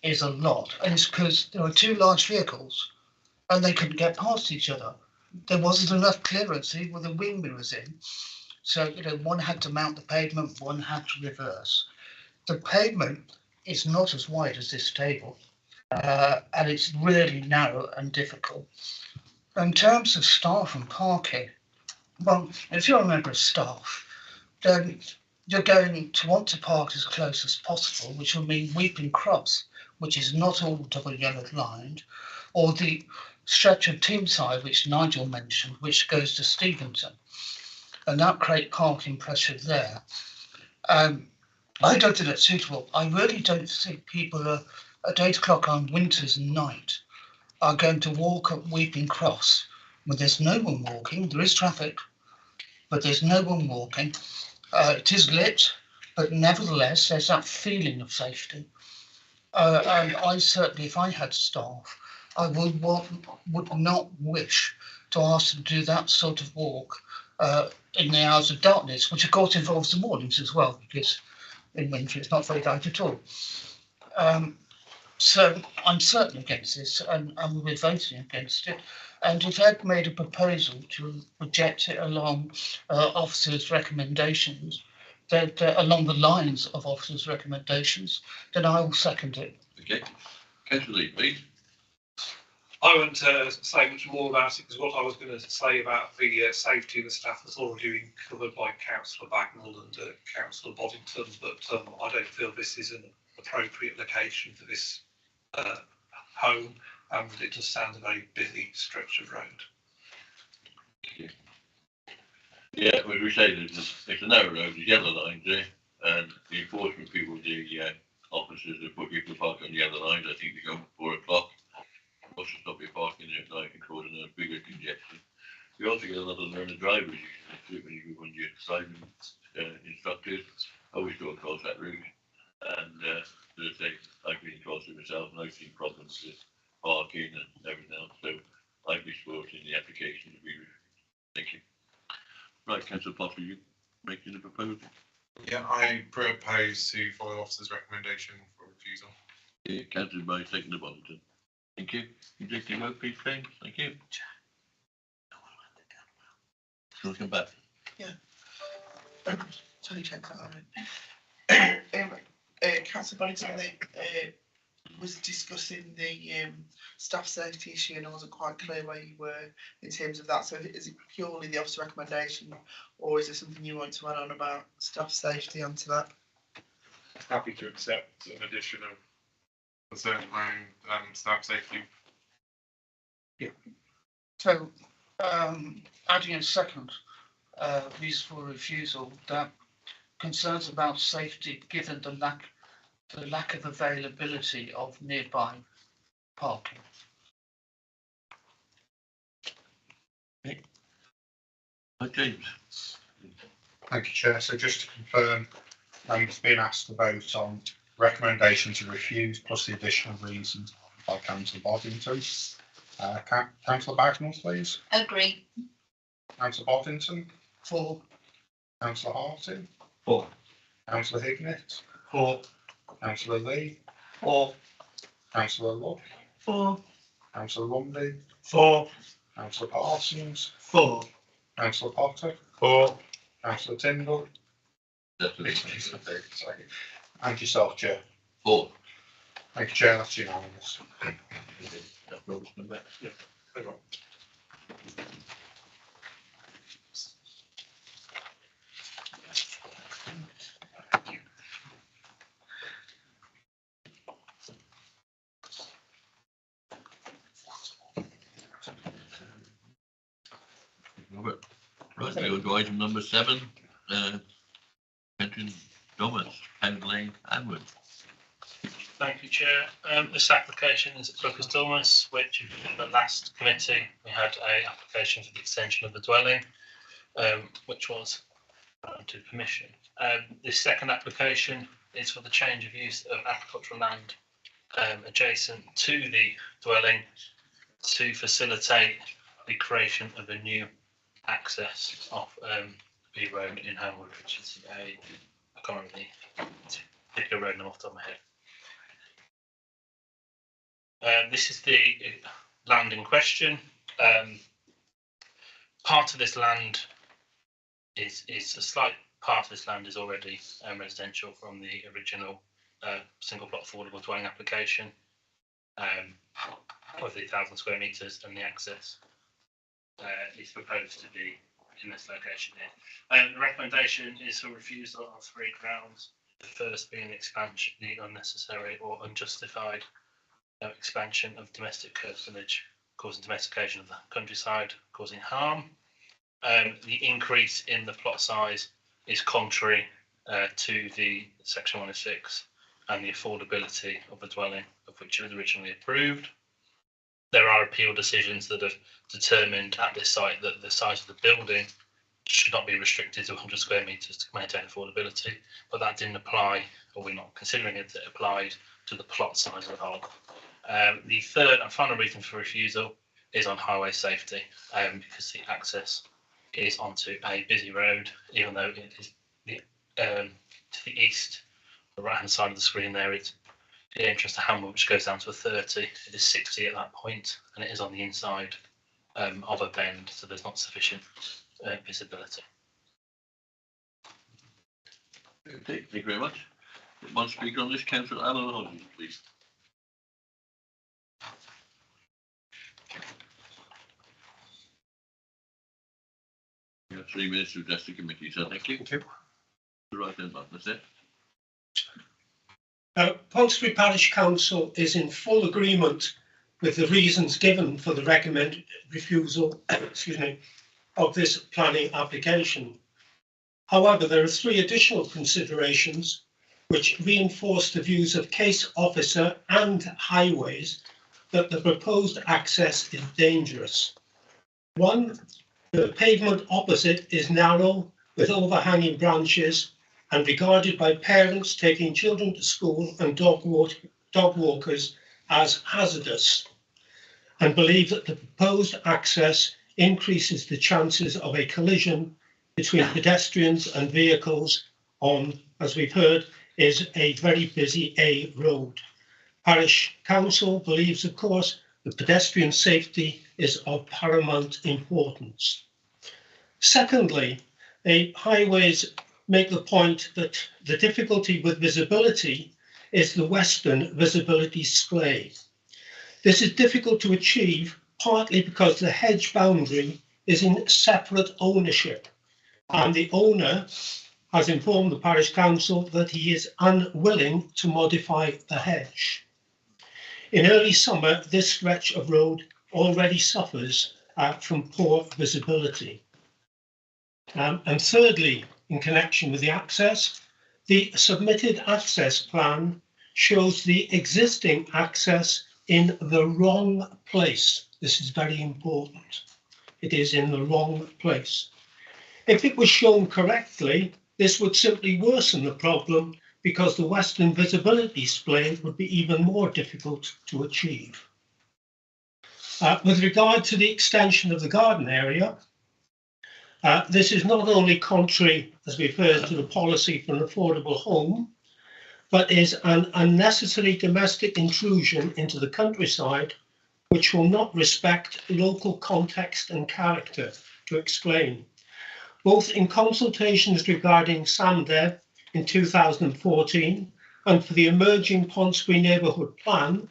is a lot. And it's because there were two large vehicles and they couldn't get past each other. There wasn't enough clearance even with the wing mirrors in. So, one had to mount the pavement, one had to reverse. The pavement is not as wide as this table, and it's really narrow and difficult. In terms of staff and parking, well, if you're a member of staff, then you're going to want to park as close as possible, which will mean Weeping Cross, which is not all double yellowed lined, or the stretch of Teamside, which Nigel mentioned, which goes to Steventon. And that create parking pressure there. I don't think that's suitable. I really don't think people at 8 o'clock on winter's night are going to walk up Weeping Cross when there's no one walking. There is traffic, but there's no one walking. It is lit, but nevertheless, there's that feeling of safety. And I certainly, if I had staff, I would not wish to ask them to do that sort of walk in the hours of darkness, which of course involves the mornings as well, because in winter it's not very light at all. So I'm certainly against this, and we'll be voting against it. And if Ed made a proposal to reject it along officers' recommendations, that along the lines of officers' recommendations, then I will second it. Okay. Councillor Lee, please. I won't say much more about it because what I was going to say about the safety of the staff has already been covered by Councillor Bagnall and Councillor Boddington, but I don't feel this is an appropriate location for this home, and it does sound a very busy stretch of road. Yeah, well, we say that it's a narrow road, there's yellow lines there, and the enforcement people, the officers that put people park on the yellow lines, I think they go at 4 o'clock. Also stop your parking there at night and causing a bigger congestion. We also get a lot of learner drivers when you're driving instructors, always go across that route. And as I say, I've been across it myself and I've seen problems with parking and everything else. So I'd be supporting the application to be reviewed. Thank you. Right, Councillor Potter, you making the proposal? Yeah, I propose to follow the officer's recommendation for refusal. Yeah, Councillor by taking the Bollington. Thank you. You take the vote, please, James. Thank you. Shall we come back? Tony check that out. Councillor Bonington, was discussing the staff safety issue, and I wasn't quite clear where you were in terms of that. So is it purely the officer recommendation, or is there something you want to add on about staff safety onto that? Happy to accept an addition of concerns around staff safety. So, adding a second reason for refusal, that concerns about safety given the lack of availability of nearby parking. James. Thank you, Chair. So just to confirm, it's been asked to vote on recommendation to refuse plus the additional reasons by Councillor Boddington. Councillor Bagnall, please. Agree. Councillor Boddington. 4. Councillor Harting. 4. Councillor Hignett. 4. Councillor Lee. 4. Councillor Luck. 4. Councillor Lundy. 4. Councillor Parsons. 4. Councillor Potter. 4. Councillor Tyndall. Definitely. And yourself, Chair. 4. Thank you, Chair. That's unanimous. Robert. Right, we go to item number 7. Pension Thomas, Penn Lane, Anwood. Thank you, Chair. This application is at Crocus Dormus, which at the last committee we had a application for the extension of the dwelling, which was granted permission. This second application is for the change of use of agricultural land adjacent to the dwelling to facilitate the creation of a new access off B Road in Hamwood, which is I can't remember the particular road off the top of my head. This is the land in question. Part of this land is a slight part of this land is already residential from the original single plot affordable dwelling application of the 1,000 square metres, and the access is proposed to be in this location here. The recommendation is for refusal on 3 grounds. The first being the expansion, the unnecessary or unjustified expansion of domestic curtilage, causing domestication of the countryside, causing harm. The increase in the plot size is contrary to the section 106 and the affordability of the dwelling, of which it was originally approved. There are appeal decisions that have determined at this site that the size of the building should not be restricted to 100 square metres to maintain affordability, but that didn't apply, or we're not considering it applied to the plot size of the whole. The third and final reason for refusal is on highway safety, because the access is onto a busy road, even though it is to the east, the right hand side of the screen there, it's the entrance to Hamwood, which goes down to a 30. It is 60 at that point, and it is on the inside of a bend, so there's not sufficient visibility. Okay, thank you very much. One speaker on this, Councillor Alan Hodges, please. You have 3 minutes to address the committee, so thank you. Thank you. Right then, that's it. Oswestry Parish Council is in full agreement with the reasons given for the recommended refusal of this planning application. However, there are 3 additional considerations which reinforce the views of case officer and highways that the proposed access is dangerous. 1, the pavement opposite is narrow with overhanging branches and regarded by parents taking children to school and dog walkers as hazardous, and believe that the proposed access increases the chances of a collision between pedestrians and vehicles on, as we've heard, is a very busy A road. Parish Council believes, of course, that pedestrian safety is of paramount importance. Secondly, highways make the point that the difficulty with visibility is the western visibility splay. This is difficult to achieve partly because the hedge boundary is in separate ownership, and the owner has informed the parish council that he is unwilling to modify the hedge. In early summer, this stretch of road already suffers from poor visibility. And thirdly, in connection with the access, the submitted access plan shows the existing access in the wrong place. This is very important. It is in the wrong place. If it was shown correctly, this would simply worsen the problem because the western visibility splay would be even more difficult to achieve. With regard to the extension of the garden area, this is not only contrary, as we've heard, to the policy for an affordable home, but is an unnecessary domestic intrusion into the countryside, which will not respect local context and character. To explain, both in consultations regarding SAMDEV in 2014 and for the emerging Ponsonby neighbourhood plan,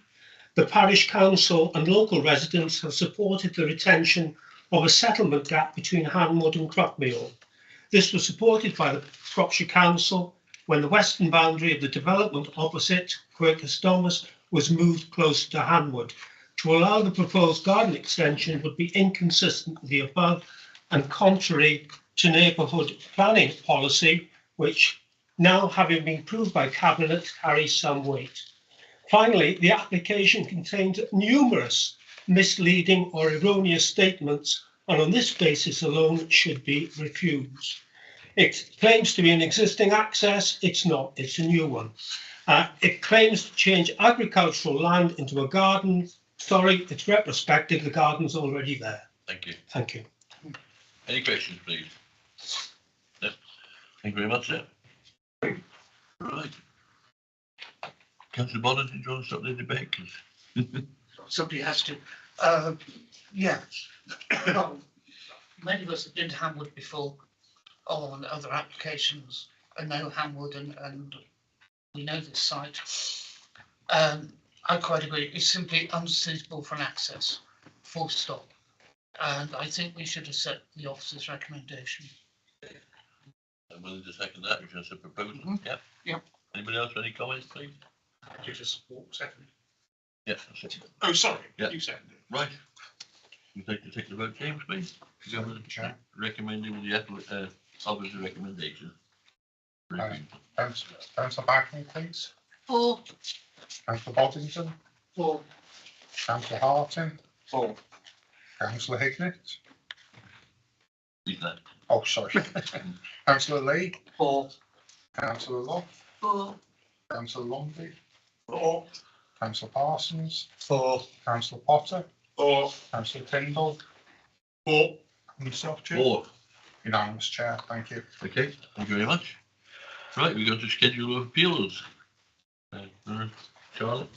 the parish council and local residents have supported the retention of a settlement gap between Hanwood and Cropmeal. This was supported by the Shropshire Council when the western boundary of the development opposite Quercus Domus was moved closer to Hanwood. To allow the proposed garden extension would be inconsistent with the above and contrary to neighbourhood planning policy, which, now having been approved by Cabinet, carries some weight. Finally, the application contains numerous misleading or erroneous statements, and on this basis alone should be refused. It claims to be an existing access. It's not, it's a new one. It claims to change agricultural land into a garden. Sorry, it's retrospective, the garden's already there. Thank you. Thank you. Any questions, please? No. Thank you very much, sir. Right. Councillor Bonnet, do you want to stop the debate? Somebody has to. Yeah. Well, many of us have been to Hanwood before on other applications. I know Hanwood and we know this site. I quite agree. It's simply unsuitable for an access, full stop. And I think we should accept the officer's recommendation. I'm willing to second that, which is a proposal. Yep. Yep. Anybody else, any comments, please? You just support second. Yes. Yeah, Oh, sorry. Yeah. You seconded. Right. You'd like to take the vote, James, please? Chair. Recommending with the officer's recommendation. Councillor Bagney, please. 4. Councillor Boddington. 4. Councillor Harting. 4. Councillor Hignett. He's left. Oh, sorry. Councillor Lee. 4. Councillor Love. 4. Councillor Lomby. 4. Councillor Parsons. 4. Councillor Potter. 4. Councillor Tyndall. 4. And yourself, Chair. 4. Unanimous, Chair. Thank you. Okay, thank you very much. Right, we go to schedule of appeals. Charlotte,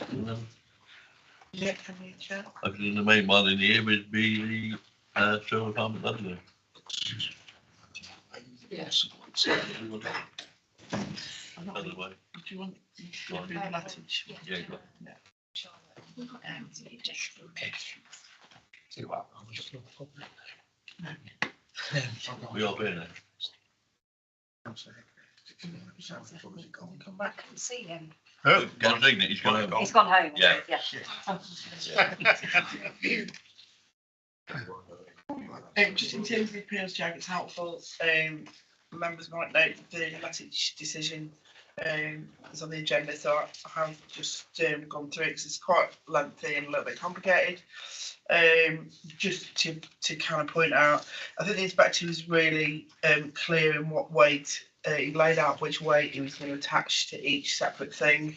Yeah, can you, Chair? I presume the main one in here would be the solar farm at Ludlow. Yes. Other way. Do you want Go on. Yeah, go on. See what? We are there now. Come back and see him. Oh, Gav's ignorant, he's gone home. He's gone home. Yeah. Just in terms of the appeals, Jack, it's helpful. Members might note the Latic decision is on the agenda, so I have just gone through it because it's quite lengthy and a little bit complicated. Just to kind of point out, I think the inspector was really clear in what weight he laid out, which weight he was going to attach to each separate thing.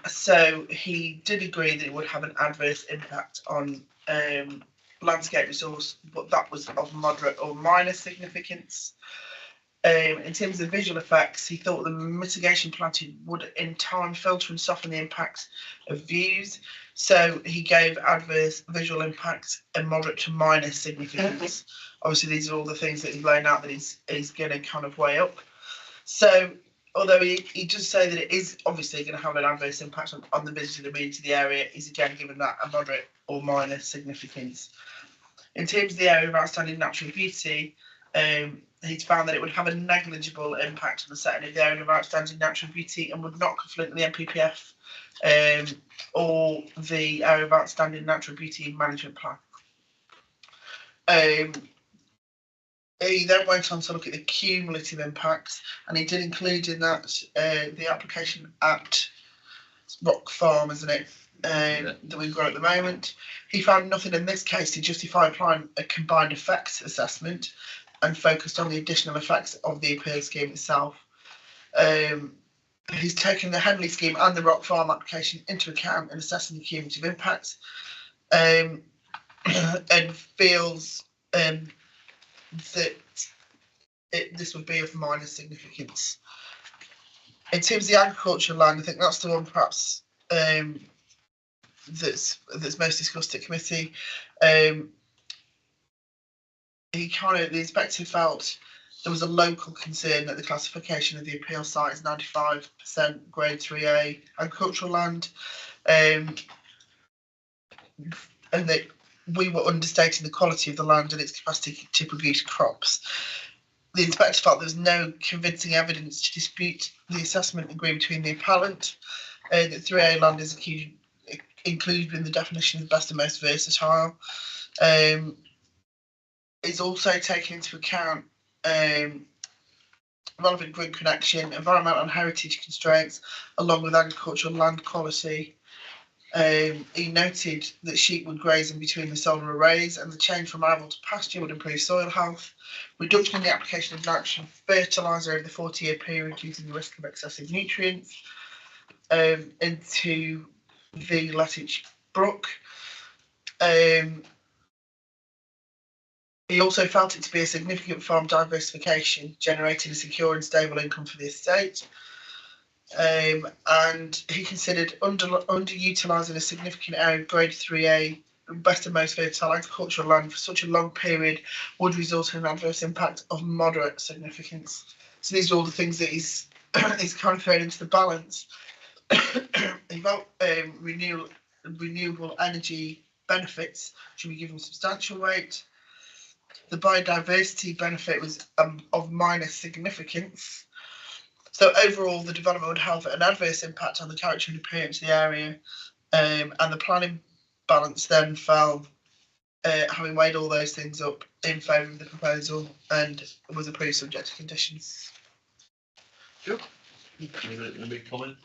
So he did agree that it would have an adverse impact on landscape resource, but that was of moderate or minor significance. In terms of visual effects, he thought the mitigation planting would in time filter and soften the impacts of views. So he gave adverse visual impacts a moderate to minor significance. Obviously, these are all the things that he's laying out that he's going to kind of weigh up. So although he does say that it is obviously going to have an adverse impact on the visitor that to the area, he's again given that a moderate or minor significance. In terms of the area of outstanding natural beauty, he's found that it would have a negligible impact on the setting of the area of outstanding natural beauty and would not conflict with the NPPF or the area of outstanding natural beauty management plan. He then went on to look at the cumulative impacts, and he did include in that the application at Rock Farm, isn't it, that we've got at the moment. He found nothing in this case to justify applying a combined effects assessment and focused on the additional effects of the appeal scheme itself. He's taken the Henley scheme and the Rock Farm application into account in assessing the cumulative impacts, and feels that this would be of minor significance. In terms of the agricultural land, I think that's the one perhaps that's most discussed at committee. The inspector felt there was a local concern that the classification of the appeal site is 95% grade 3A agricultural land, and that we were understating the quality of the land and its capacity to produce crops. The inspector felt there was no convincing evidence to dispute the assessment agreed between the appellant, that 3A land is included in the definition of best and most versatile. It's also taken into account relevant grid connection, environmental and heritage constraints, along with agricultural land quality. He noted that sheep would graze in between the solar arrays, and the change from arable to pasture would improve soil health. Reduction in the application of nitrogen fertiliser over the 40-year period, reducing the risk of excessive nutrients into the Lettich Brook. He also felt it to be a significant farm diversification, generating a secure and stable income for the estate. And he considered underutilising a significant area of grade 3A best and most fertile agricultural land for such a long period would result in an adverse impact of moderate significance. So these are all the things that he's kind of thrown into the balance. He felt renewable energy benefits should be given substantial weight. The biodiversity benefit was of minor significance. So overall, the development would have an adverse impact on the character and appearance of the area, and the planning balance then fell, having weighed all those things up, in favour of the proposal and was approved subject to conditions. Sure. Any comments?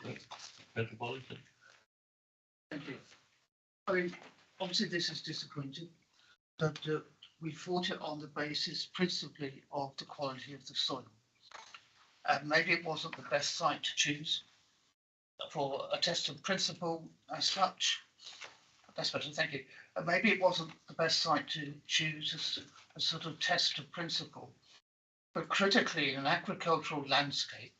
Thank you. I mean, obviously this is disappointing, but we fought it on the basis principally of the quality of the soil. Maybe it wasn't the best site to choose for a test of principle as such. That's better, thank you. Maybe it wasn't the best site to choose as a sort of test of principle. But critically, in an agricultural landscape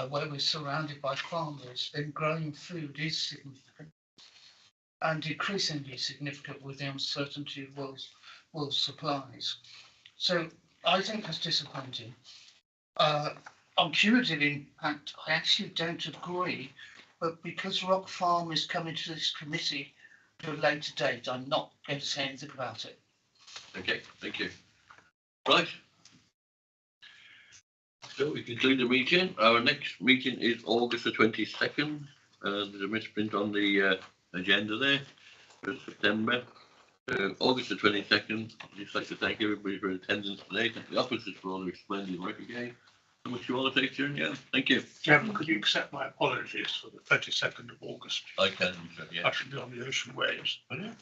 where we're surrounded by farmers, then growing food is significant and increasingly significant with the uncertainty of world supplies. So I think that's disappointing. On cumulative impact, I actually don't agree, but because Rock Farm is coming to this committee at a later date, I'm not going to say anything about it. Okay, thank you. Right. So we conclude the meeting. Our next meeting is August the 22nd. There's a misprint on the agenda there for September. August the 22nd. I'd just like to thank everybody for attendance today. Thank the officers for all their splendid work again. How much you want to take, Sharon? Yeah, thank you. Chairman, could you accept my apologies for the 22nd of August? I can, yeah. I should be on the ocean waves. Oh, yeah.